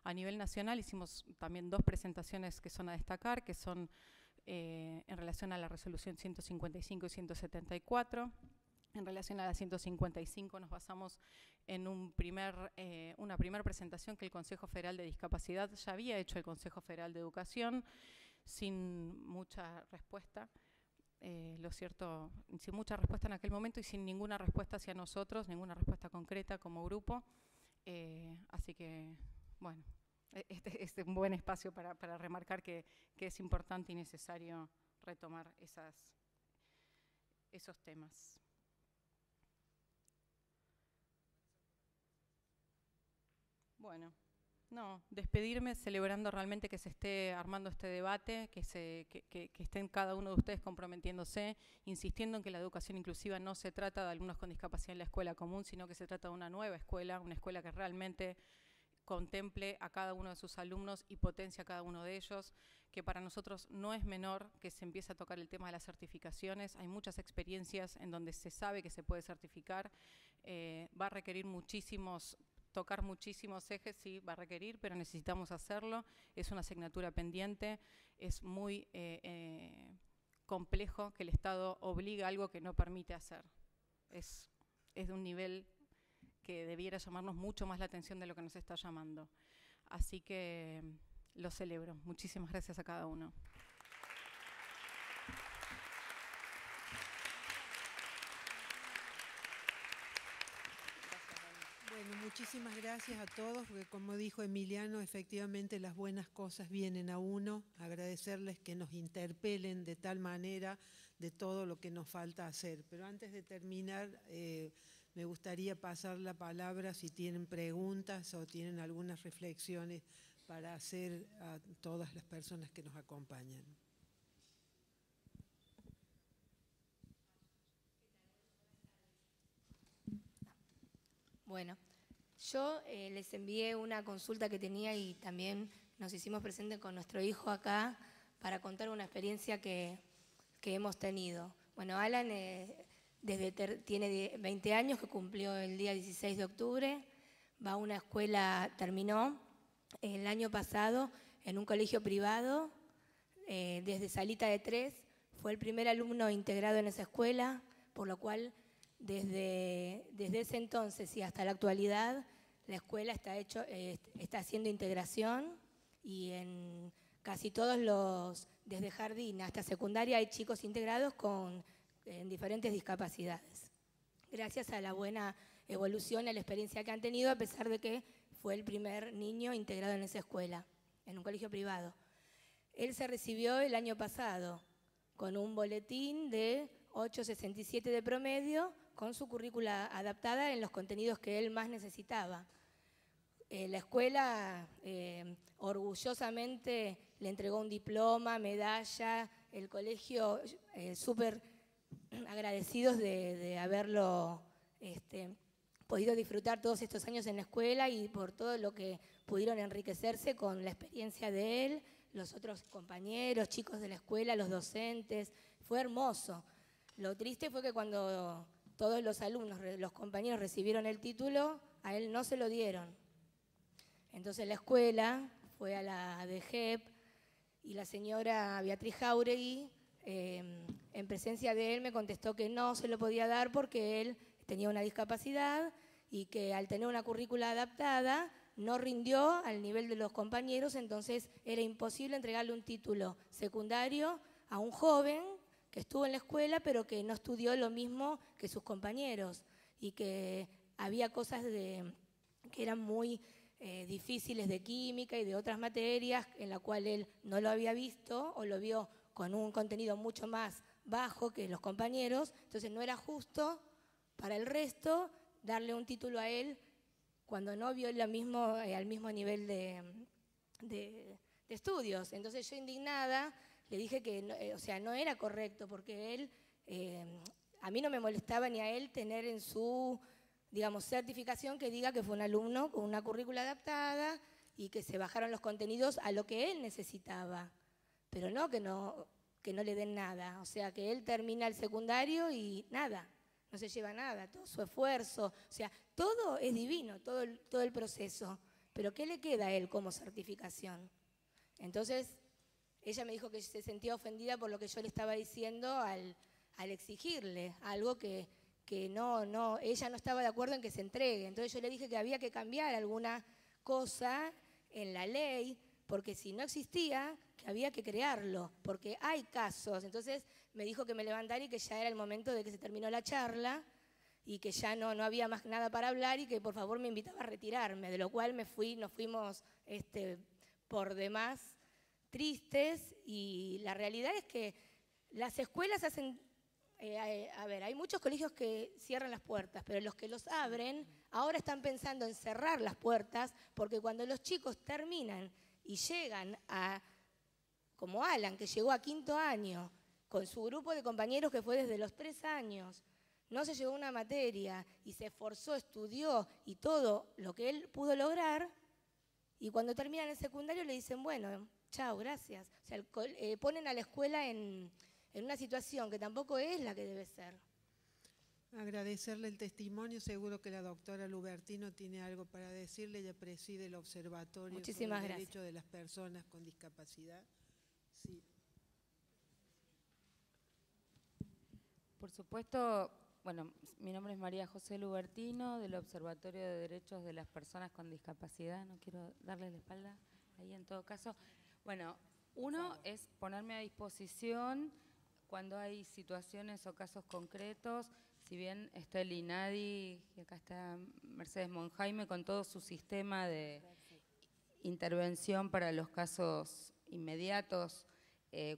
S5: A nivel nacional hicimos también 2 presentaciones que son a destacar, que son en relación a la resolución 155 y 174. En relación a la 155 nos basamos en una primera presentación que el Consejo Federal de Discapacidad ya había hecho el Consejo Federal de Educación sin mucha respuesta. Lo cierto, sin mucha respuesta en aquel momento y sin ninguna respuesta hacia nosotros, ninguna respuesta concreta como grupo. Así que, bueno, este es un buen espacio para remarcar que es importante y necesario retomar esos temas. Bueno, no, despedirme celebrando realmente que se esté armando este debate, que estén cada uno de ustedes comprometiéndose, insistiendo en que la educación inclusiva no se trata de alumnos con discapacidad en la escuela común, sino que se trata de una nueva escuela, una escuela que realmente contemple a cada uno de sus alumnos y potencie a cada uno de ellos, que para nosotros no es menor que se empiece a tocar el tema de las certificaciones. Hay muchas experiencias en donde se sabe que se puede certificar, va a requerir tocar muchísimos ejes, sí, va a requerir, pero necesitamos hacerlo. Es una asignatura pendiente, es muy complejo que el Estado obliga a algo que no permite hacer. Es de un nivel que debiera llamarnos mucho más la atención de lo que nos está llamando. Así que lo celebro. Muchísimas gracias a cada uno.
S1: Bueno, muchísimas gracias a todos, porque como dijo Emiliano, efectivamente las buenas cosas vienen a uno. Agradecerles que nos interpelen de tal manera de todo lo que nos falta hacer. Pero antes de terminar, me gustaría pasar la palabra si tienen preguntas o tienen algunas reflexiones para hacer a todas las personas que nos acompañan.
S6: Bueno, yo les envié una consulta que tenía y también nos hicimos presentes con nuestro hijo acá para contar una experiencia que hemos tenido. Bueno, Alan tiene 20 años, que cumplió el día 16 de octubre, va a una escuela, terminó el año pasado en un colegio privado, desde salita de 3, fue el primer alumno integrado en esa escuela, por lo cual desde ese entonces y hasta la actualidad la escuela está haciendo integración y en casi todos desde jardín hasta secundaria hay chicos integrados en diferentes discapacidades. Gracias a la buena evolución, a la experiencia que han tenido, a pesar de que fue el primer niño integrado en esa escuela, en un colegio privado. Él se recibió el año pasado con un boletín de 8,67 de promedio, con su currícula adaptada en los contenidos que él más necesitaba. La escuela orgullosamente le entregó un diploma, medalla, el colegio súper agradecidos de haberlo podido disfrutar todos estos años en la escuela y por todo lo que pudieron enriquecerse con la experiencia de él, los otros compañeros, chicos de la escuela, los docentes. Fue hermoso. Lo triste fue que cuando todos los alumnos, los compañeros recibieron el título, a él no se lo dieron. Entonces la escuela fue a la DGEP y la señora Beatriz Jauregui, en presencia de él, me contestó que no se lo podía dar porque él tenía una discapacidad y que al tener una currícula adaptada no rindió al nivel de los compañeros, entonces era imposible entregarle un título secundario a un joven que estuvo en la escuela pero que no estudió lo mismo que sus compañeros y que había cosas que eran muy difíciles de química y de otras materias en la cual él no lo había visto o lo vio con un contenido mucho más bajo que los compañeros, entonces no era justo para el resto darle un título a él cuando no vio al mismo nivel de estudios. Entonces yo, indignada, le dije que no era correcto, porque él, a mí no me molestaba ni a él tener en su, certificación que diga que fue un alumno con una currícula adaptada y que se bajaron los contenidos a lo que él necesitaba, pero no que no le den nada. O sea, que él termina el secundario y nada, no se lleva nada, todo su esfuerzo, o sea, todo es divino, todo el proceso, pero ¿qué le queda a él como certificación? Entonces, ella me dijo que se sentía ofendida por lo que yo le estaba diciendo al exigirle algo que ella no estaba de acuerdo en que se entregue. Entonces yo le dije que había que cambiar alguna cosa en la ley, porque si no existía, que había que crearlo, porque hay casos. Entonces me dijo que me levantara y que ya era el momento de que se terminó la charla y que ya no había más nada para hablar y que por favor me invitaba a retirarme, de lo cual nos fuimos por demás tristes. Y la realidad es que las escuelas hacen, hay muchos colegios que cierran las puertas, pero los que los abren ahora están pensando en cerrar las puertas, porque cuando los chicos terminan y llegan como Alan, que llegó a 5º año, con su grupo de compañeros que fue desde los 3 años, no se llevó una materia y se esforzó, estudió y todo lo que él pudo lograr, y cuando terminan el secundario le dicen, bueno, chao, gracias. O sea, ponen a la escuela en una situación que tampoco es la que debe ser.
S1: Agradecerle el testimonio, seguro que la doctora Lubertino tiene algo para decirle, ella preside el Observatorio sobre el Derecho de las Personas con Discapacidad. Sí.
S7: Por supuesto, bueno, mi nombre es María José Lubertino, del Observatorio de Derechos de las Personas con Discapacidad. No quiero darle la espalda ahí en todo caso. Bueno, uno es ponerme a disposición cuando hay situaciones o casos concretos. Si bien está el INADI, y acá está Mercedes Monjaime con todo su sistema de intervención para los casos inmediatos,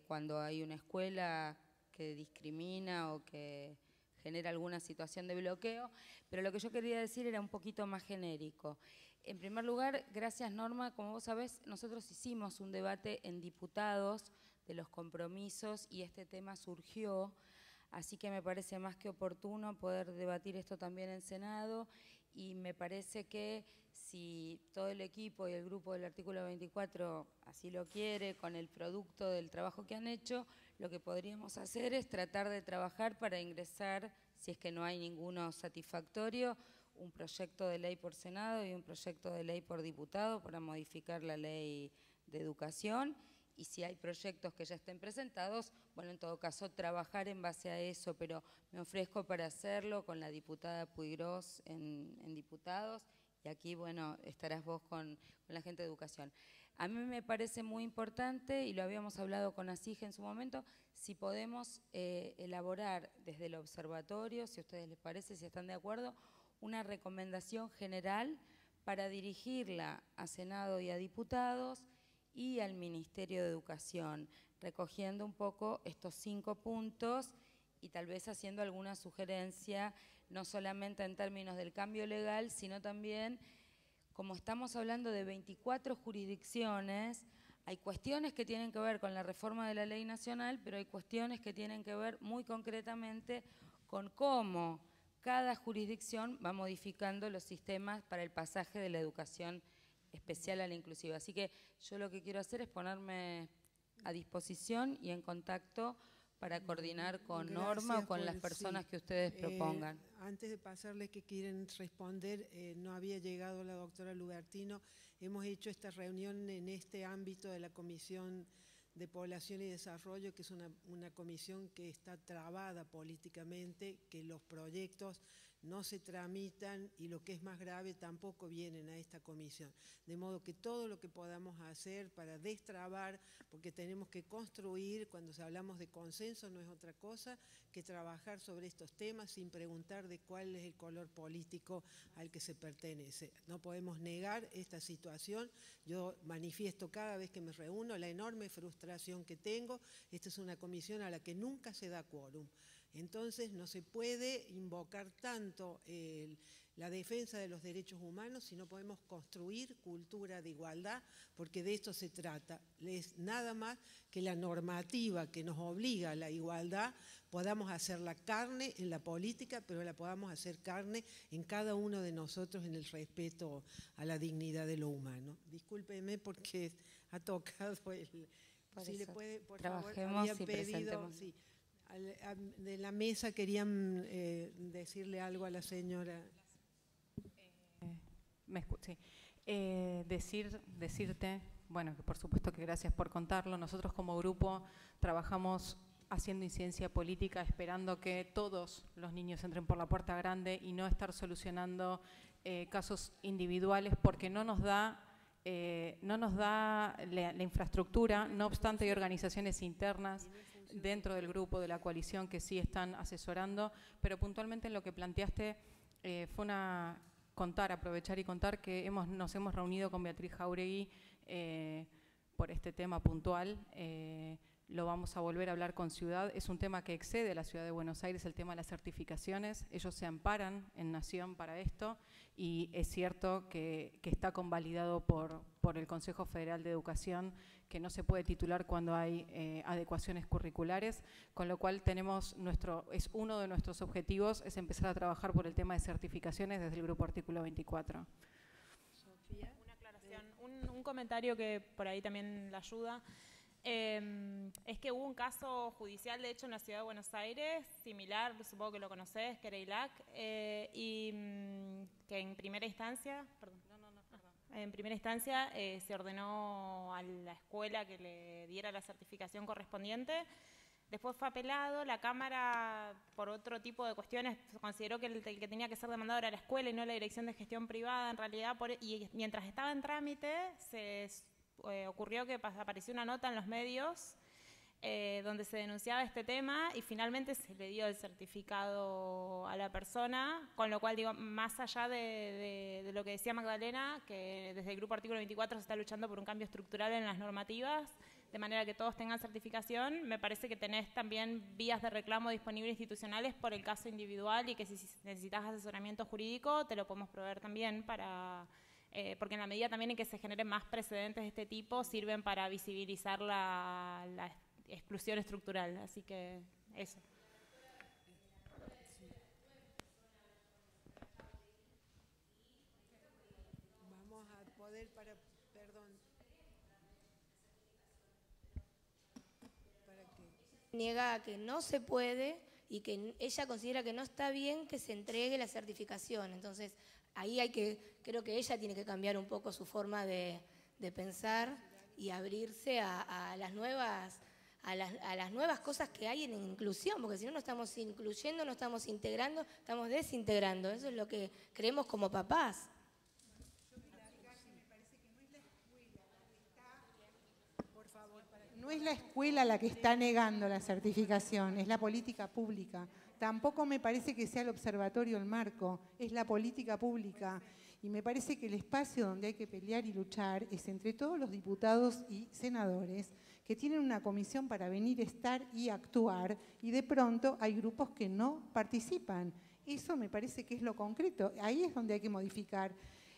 S7: cuando hay una escuela que discrimina o que genera alguna situación de bloqueo, pero lo que yo quería decir era un poquito más genérico. En primer lugar, gracias Norma, como vos sabés, nosotros hicimos un debate en diputados de los compromisos y este tema surgió, así que me parece más que oportuno poder debatir esto también en Senado y me parece que si todo el equipo y el grupo del artículo 24 así lo quiere, con el producto del trabajo que han hecho, lo que podríamos hacer es tratar de trabajar para ingresar, si es que no hay ninguno satisfactorio, un proyecto de ley por Senado y un proyecto de ley por diputado para modificar la ley de educación. Y si hay proyectos que ya estén presentados, bueno, en todo caso, trabajar en base a eso, pero me ofrezco para hacerlo con la diputada Puigros en diputados, y aquí, bueno, estarás vos con la gente de educación. A mí me parece muy importante, y lo habíamos hablado con ASIG en su momento, si podemos elaborar desde el observatorio, si a ustedes les parece, si están de acuerdo, una recomendación general para dirigirla a Senado y a diputados, y al Ministerio de Educación, recogiendo un poco estos 5 puntos y tal vez haciendo alguna sugerencia, no solamente en términos del cambio legal, sino también, como estamos hablando de 24 jurisdicciones, hay cuestiones que tienen que ver con la reforma de la ley nacional, pero hay cuestiones que tienen que ver muy concretamente con cómo cada jurisdicción va modificando los sistemas para el pasaje de la educación especial a la inclusiva. Así que yo lo que quiero hacer es ponerme a disposición y en contacto para coordinar con Norma o con las personas que ustedes propongan.
S1: Antes de pasarles que quieren responder, no había llegado la doctora Lubertino. Hemos hecho esta reunión en este ámbito de la Comisión de Población y Desarrollo, que es una comisión que está trabada políticamente, que los proyectos no se tramitan y lo que es más grave tampoco vienen a esta comisión. De modo que todo lo que podamos hacer para destrabar, porque tenemos que construir, cuando hablamos de consenso no es otra cosa que trabajar sobre estos temas sin preguntar de cuál es el color político al que se pertenece. No podemos negar esta situación. Yo manifiesto cada vez que me reúno la enorme frustración que tengo. Esta es una comisión a la que nunca se da quórum. Entonces no se puede invocar tanto la defensa de los derechos humanos si no podemos construir cultura de igualdad, porque de esto se trata. Es nada más que la normativa que nos obliga a la igualdad, podamos hacerla carne en la política, pero la podamos hacer carne en cada uno de nosotros en el respeto a la dignidad de lo humano. Discúlpeme porque ha tocado el... Si le puede, por favor, habían pedido... Sí, de la mesa querían decirle algo a la señora.
S5: Sí. Decirte, bueno, que por supuesto que gracias por contarlo. Nosotros como grupo trabajamos haciendo incidencia política, esperando que todos los niños entren por la puerta grande y no estar solucionando casos individuales, porque no nos da la infraestructura. No obstante, hay organizaciones internas dentro del grupo de la coalición que sí están asesorando, pero puntualmente en lo que planteaste fue aprovechar y contar que nos hemos reunido con Beatriz Jauregui por este tema puntual. Lo vamos a volver a hablar con Ciudad. Es un tema que excede a la Ciudad de Buenos Aires, el tema de las certificaciones. Ellos se amparan en Nación para esto y es cierto que está convalidado por el Consejo Federal de Educación, que no se puede titular cuando hay adecuaciones curriculares, con lo cual es uno de nuestros objetivos es empezar a trabajar por el tema de certificaciones desde el Grupo Artículo 24.
S2: Sofía. Una aclaración, un comentario que por ahí también la ayuda. Es que hubo un caso judicial, de hecho, en la Ciudad de Buenos Aires, similar, supongo que lo conocés, Quereylac, y que en primera instancia, se ordenó a la escuela que le diera la certificación correspondiente. Después fue apelado, la Cámara, por otro tipo de cuestiones, consideró que el que tenía que ser demandado era la escuela y no la Dirección de Gestión Privada, en realidad, y mientras estaba en trámite, se ocurrió que apareció una nota en los medios donde se denunciaba este tema y finalmente se le dio el certificado a la persona, con lo cual, digo, más allá de lo que decía Magdalena, que desde el Grupo Artículo 24 se está luchando por un cambio estructural en las normativas, de manera que todos tengan certificación, me parece que tenés también vías de reclamo disponibles institucionales por el caso individual y que si necesitas asesoramiento jurídico te lo podemos proveer también para... porque en la medida también en que se generen más precedentes de este tipo, sirven para visibilizar la exclusión estructural, así que eso.
S1: Vamos a poder
S6: niega que no se puede y que ella considera que no está bien que se entregue la certificación. Entonces, ahí creo que ella tiene que cambiar un poco su forma de pensar y abrirse a las nuevas cosas que hay en inclusión, porque si no, no estamos incluyendo, no estamos integrando, estamos desintegrando. Eso es lo que creemos como papás.
S8: No es la escuela la que está negando la certificación, es la política pública. Tampoco me parece que sea el observatorio el marco, es la política pública. Y me parece que el espacio donde hay que pelear y luchar es entre todos los diputados y senadores que tienen una comisión para venir, estar y actuar, y de pronto hay grupos que no participan. Eso me parece que es lo concreto, ahí es donde hay que modificar.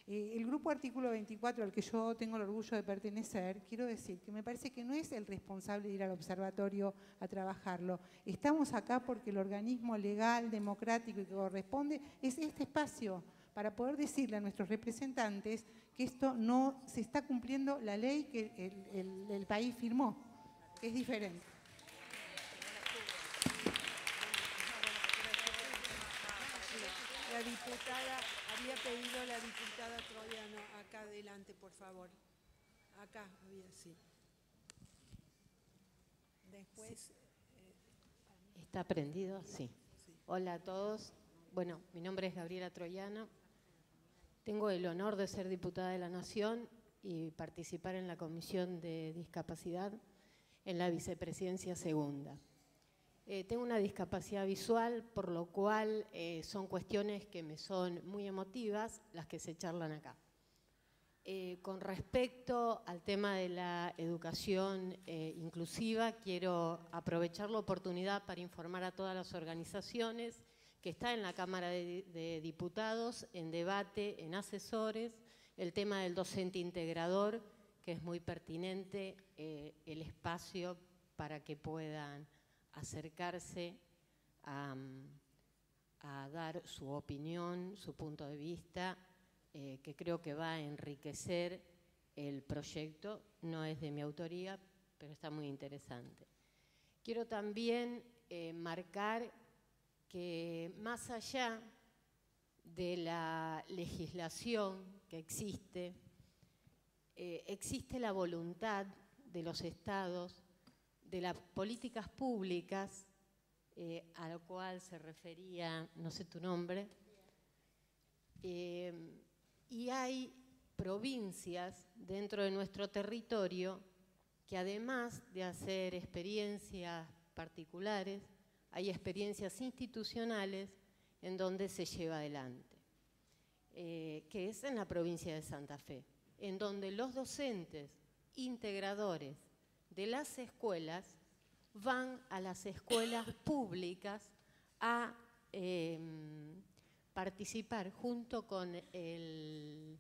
S8: El Grupo Artículo 24, al que yo tengo el orgullo de pertenecer, quiero decir que me parece que no es el responsable de ir al observatorio a trabajarlo. Estamos acá porque el organismo legal, democrático y que corresponde es este espacio para poder decirle a nuestros representantes que esto no se está cumpliendo la ley que el país firmó, que es diferente.
S1: La diputada, había pedido la diputada Troyano, acá adelante, por favor. Acá había, sí. Después...
S9: ¿Está prendido? Sí. Hola a todos. Bueno, mi nombre es Gabriela Troyano. Tengo el honor de ser diputada de la Nación y participar en la Comisión de Discapacidad en la Vicepresidencia Segunda. Tengo una discapacidad visual, por lo cual son cuestiones que me son muy emotivas las que se charlan acá. Con respecto al tema de la educación inclusiva, quiero aprovechar la oportunidad para informar a todas las organizaciones que está en la Cámara de Diputados, en debate, en asesores, el tema del docente integrador, que es muy pertinente, el espacio para que puedan acercarse a dar su opinión, su punto de vista, que creo que va a enriquecer el proyecto. No es de mi autoría, pero está muy interesante. Quiero también marcar que más allá de la legislación que existe, existe la voluntad de los estados, de las políticas públicas, a lo cual se refería, no sé tu nombre, y hay provincias dentro de nuestro territorio que además de hacer experiencias particulares, hay experiencias institucionales en donde se lleva adelante, que es en la provincia de Santa Fe, en donde los docentes integradores de las escuelas van a las escuelas públicas a participar junto con el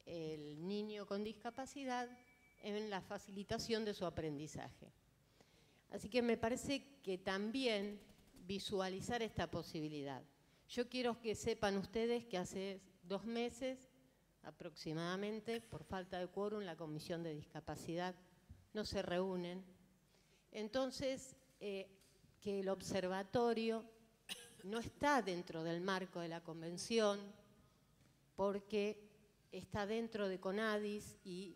S9: niño con discapacidad en la facilitación de su aprendizaje. Así que me parece que también visualizar esta posibilidad. Yo quiero que sepan ustedes que hace 2 meses aproximadamente, por falta de quórum, la Comisión de Discapacidad no se reúnen. Entonces, que el observatorio no está dentro del marco de la convención porque está dentro de CONADIS y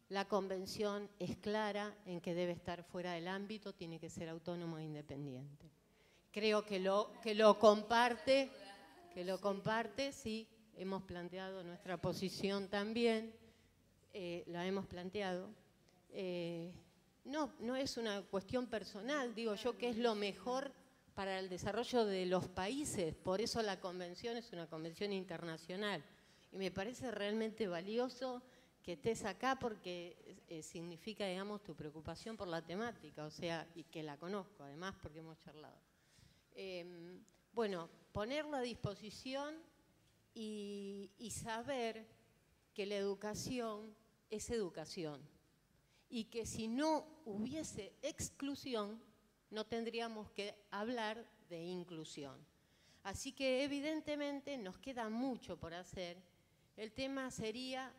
S9: La convención es clara en que debe estar fuera del ámbito, tiene que ser autónomo e independiente. Creo que lo comparte, sí, hemos planteado nuestra posición también, la hemos planteado. No es una cuestión personal, digo yo que es lo mejor para el desarrollo de los países, por eso la convención es una convención internacional. Y me parece realmente valioso que estés acá porque significa, digamos, tu preocupación por la temática, o sea, y que la conozco, además, porque hemos charlado. Bueno, ponerlo a disposición y saber que la educación es educación y que si no hubiese exclusión, no tendríamos que hablar de inclusión. Así que evidentemente nos queda mucho por hacer. El tema sería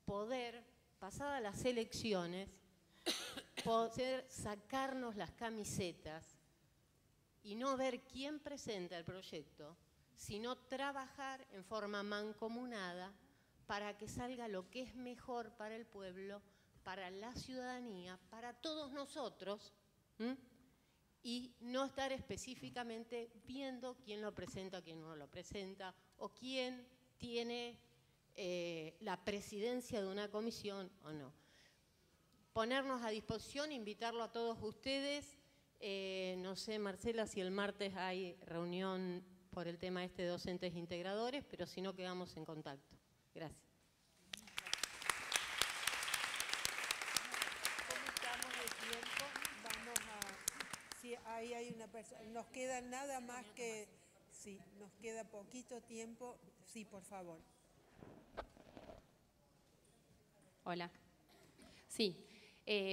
S9: poder, pasadas las elecciones, poder sacarnos las camisetas y no ver quién presenta el proyecto, sino trabajar en forma mancomunada para que salga lo que es mejor para el pueblo, para la ciudadanía, para todos nosotros, y no estar específicamente viendo quién lo presenta o quién no lo presenta, o quién tiene la presidencia de una comisión o no. Ponernos a disposición, invitarlo a todos ustedes. No sé, Marcela, si el martes hay reunión por el tema de docentes integradores, pero si no, quedamos en contacto. Gracias.
S1: ¿Cómo estamos de tiempo? Vamos a... Sí, ahí hay una persona. Nos queda nada más que... Sí, nos queda poquito tiempo. Sí, por favor.
S10: Hola. Sí,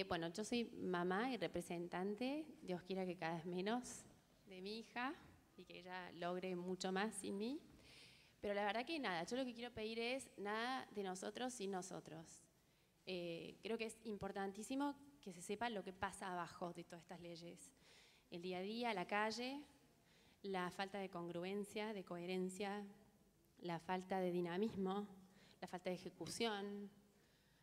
S10: bueno, yo soy mamá y representante, Dios quiera que cada vez menos, de mi hija y que ella logre mucho más sin mí. Pero la verdad que nada, yo lo que quiero pedir es nada de nosotros sin nosotros. Creo que es importantísimo que se sepa lo que pasa abajo de todas estas leyes. El día a día, la calle, la falta de congruencia, de coherencia, la falta de dinamismo, la falta de ejecución,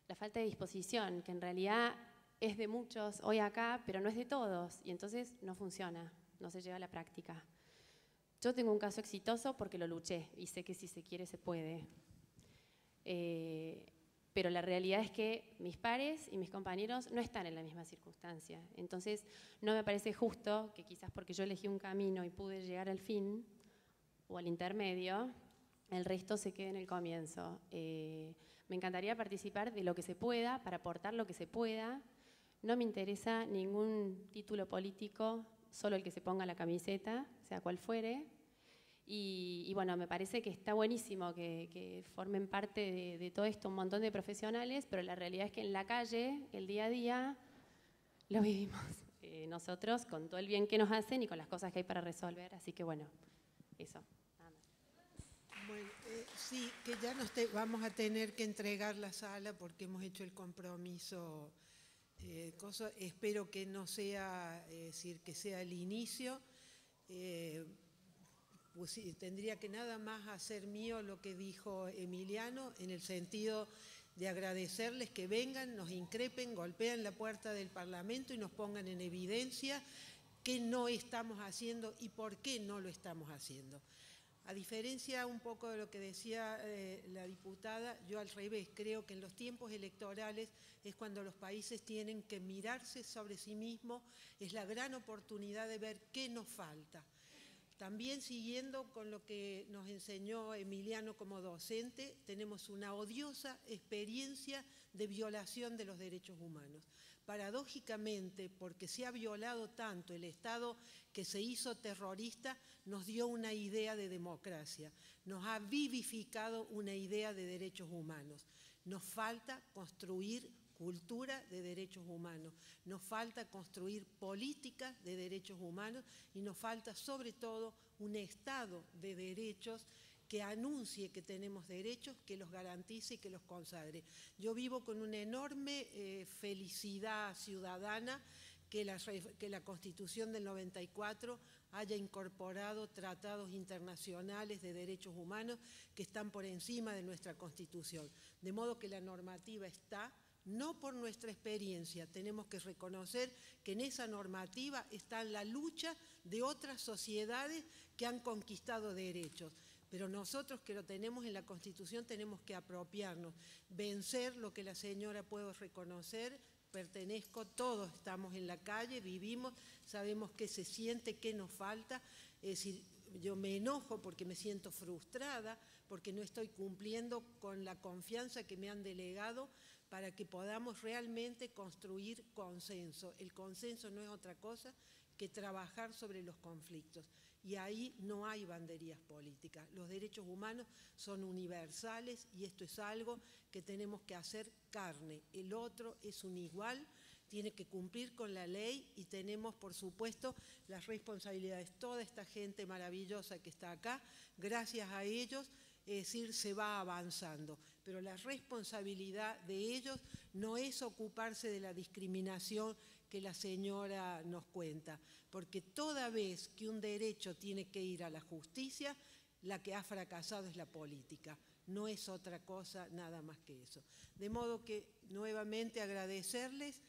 S10: la falta de disposición, que en realidad es de muchos hoy acá, pero no es de todos, y entonces no funciona, no se lleva a la práctica. Yo tengo un caso exitoso porque lo luché, y sé que si se quiere se puede. Pero la realidad es que mis pares y mis compañeros no están en la misma circunstancia. Entonces no me parece justo que quizás porque yo elegí un camino y pude llegar al fin, o al intermedio, el resto se quede en el comienzo. Me encantaría participar de lo que se pueda, para aportar lo que se pueda. No me interesa ningún título político, solo el que se ponga la camiseta, sea cual fuere. Y bueno, me parece que está buenísimo que formen parte de todo esto un montón de profesionales, pero la realidad es que en la calle, el día a día, lo vivimos nosotros con todo el bien que nos hacen y con las cosas que hay para resolver. Así que bueno, eso.
S1: Bueno, sí, que ya vamos a tener que entregar la sala porque hemos hecho el compromiso. Espero que no sea, decir, que sea el inicio. Pues sí, tendría que nada más hacer mío lo que dijo Emiliano, en el sentido de agradecerles que vengan, nos increpen, golpean la puerta del Parlamento y nos pongan en evidencia qué no estamos haciendo y por qué no lo estamos haciendo. A diferencia un poco de lo que decía la diputada, yo al revés, creo que en los tiempos electorales es cuando los países tienen que mirarse sobre sí mismos, es la gran oportunidad de ver qué nos falta. También siguiendo con lo que nos enseñó Emiliano como docente, tenemos una odiosa experiencia de violación de los derechos humanos. Paradójicamente, porque se ha violado tanto el Estado que se hizo terrorista, nos dio una idea de democracia, nos ha vivificado una idea de derechos humanos. Nos falta construir cultura de derechos humanos, nos falta construir políticas de derechos humanos y nos falta sobre todo un Estado de derechos que anuncie que tenemos derechos, que los garantice y que los consagre. Yo vivo con una enorme felicidad ciudadana que la Constitución del 94 haya incorporado tratados internacionales de derechos humanos que están por encima de nuestra Constitución. De modo que la normativa está,
S11: no por nuestra experiencia. Tenemos que reconocer que en esa normativa está la lucha de otras sociedades que han conquistado derechos. Pero nosotros que lo tenemos en la Constitución tenemos que apropiarnos, vencer lo que la señora puede reconocer, pertenezco, todos estamos en la calle, vivimos, sabemos qué se siente, qué nos falta. Es decir, yo me enojo porque me siento frustrada, porque no estoy cumpliendo con la confianza que me han delegado para que podamos realmente construir consenso. El consenso no es otra cosa que trabajar sobre los conflictos. Y ahí no hay banderías políticas. Los derechos humanos son universales y esto es algo que tenemos que hacer carne. El otro es un igual, tiene que cumplir con la ley y tenemos, por supuesto, las responsabilidades. Toda esta gente maravillosa que está acá, gracias a ellos, es decir, se va avanzando. Pero la responsabilidad de ellos no es ocuparse de la discriminación que la señora nos cuenta, porque toda vez que un derecho tiene que ir a la justicia, la que ha fracasado es la política, no es otra cosa, nada más que eso. De modo que nuevamente agradecerles,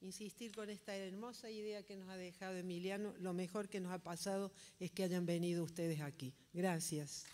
S11: insistir con esta hermosa idea que nos ha dejado Emiliano, lo mejor que nos ha pasado es que hayan venido ustedes aquí. Gracias.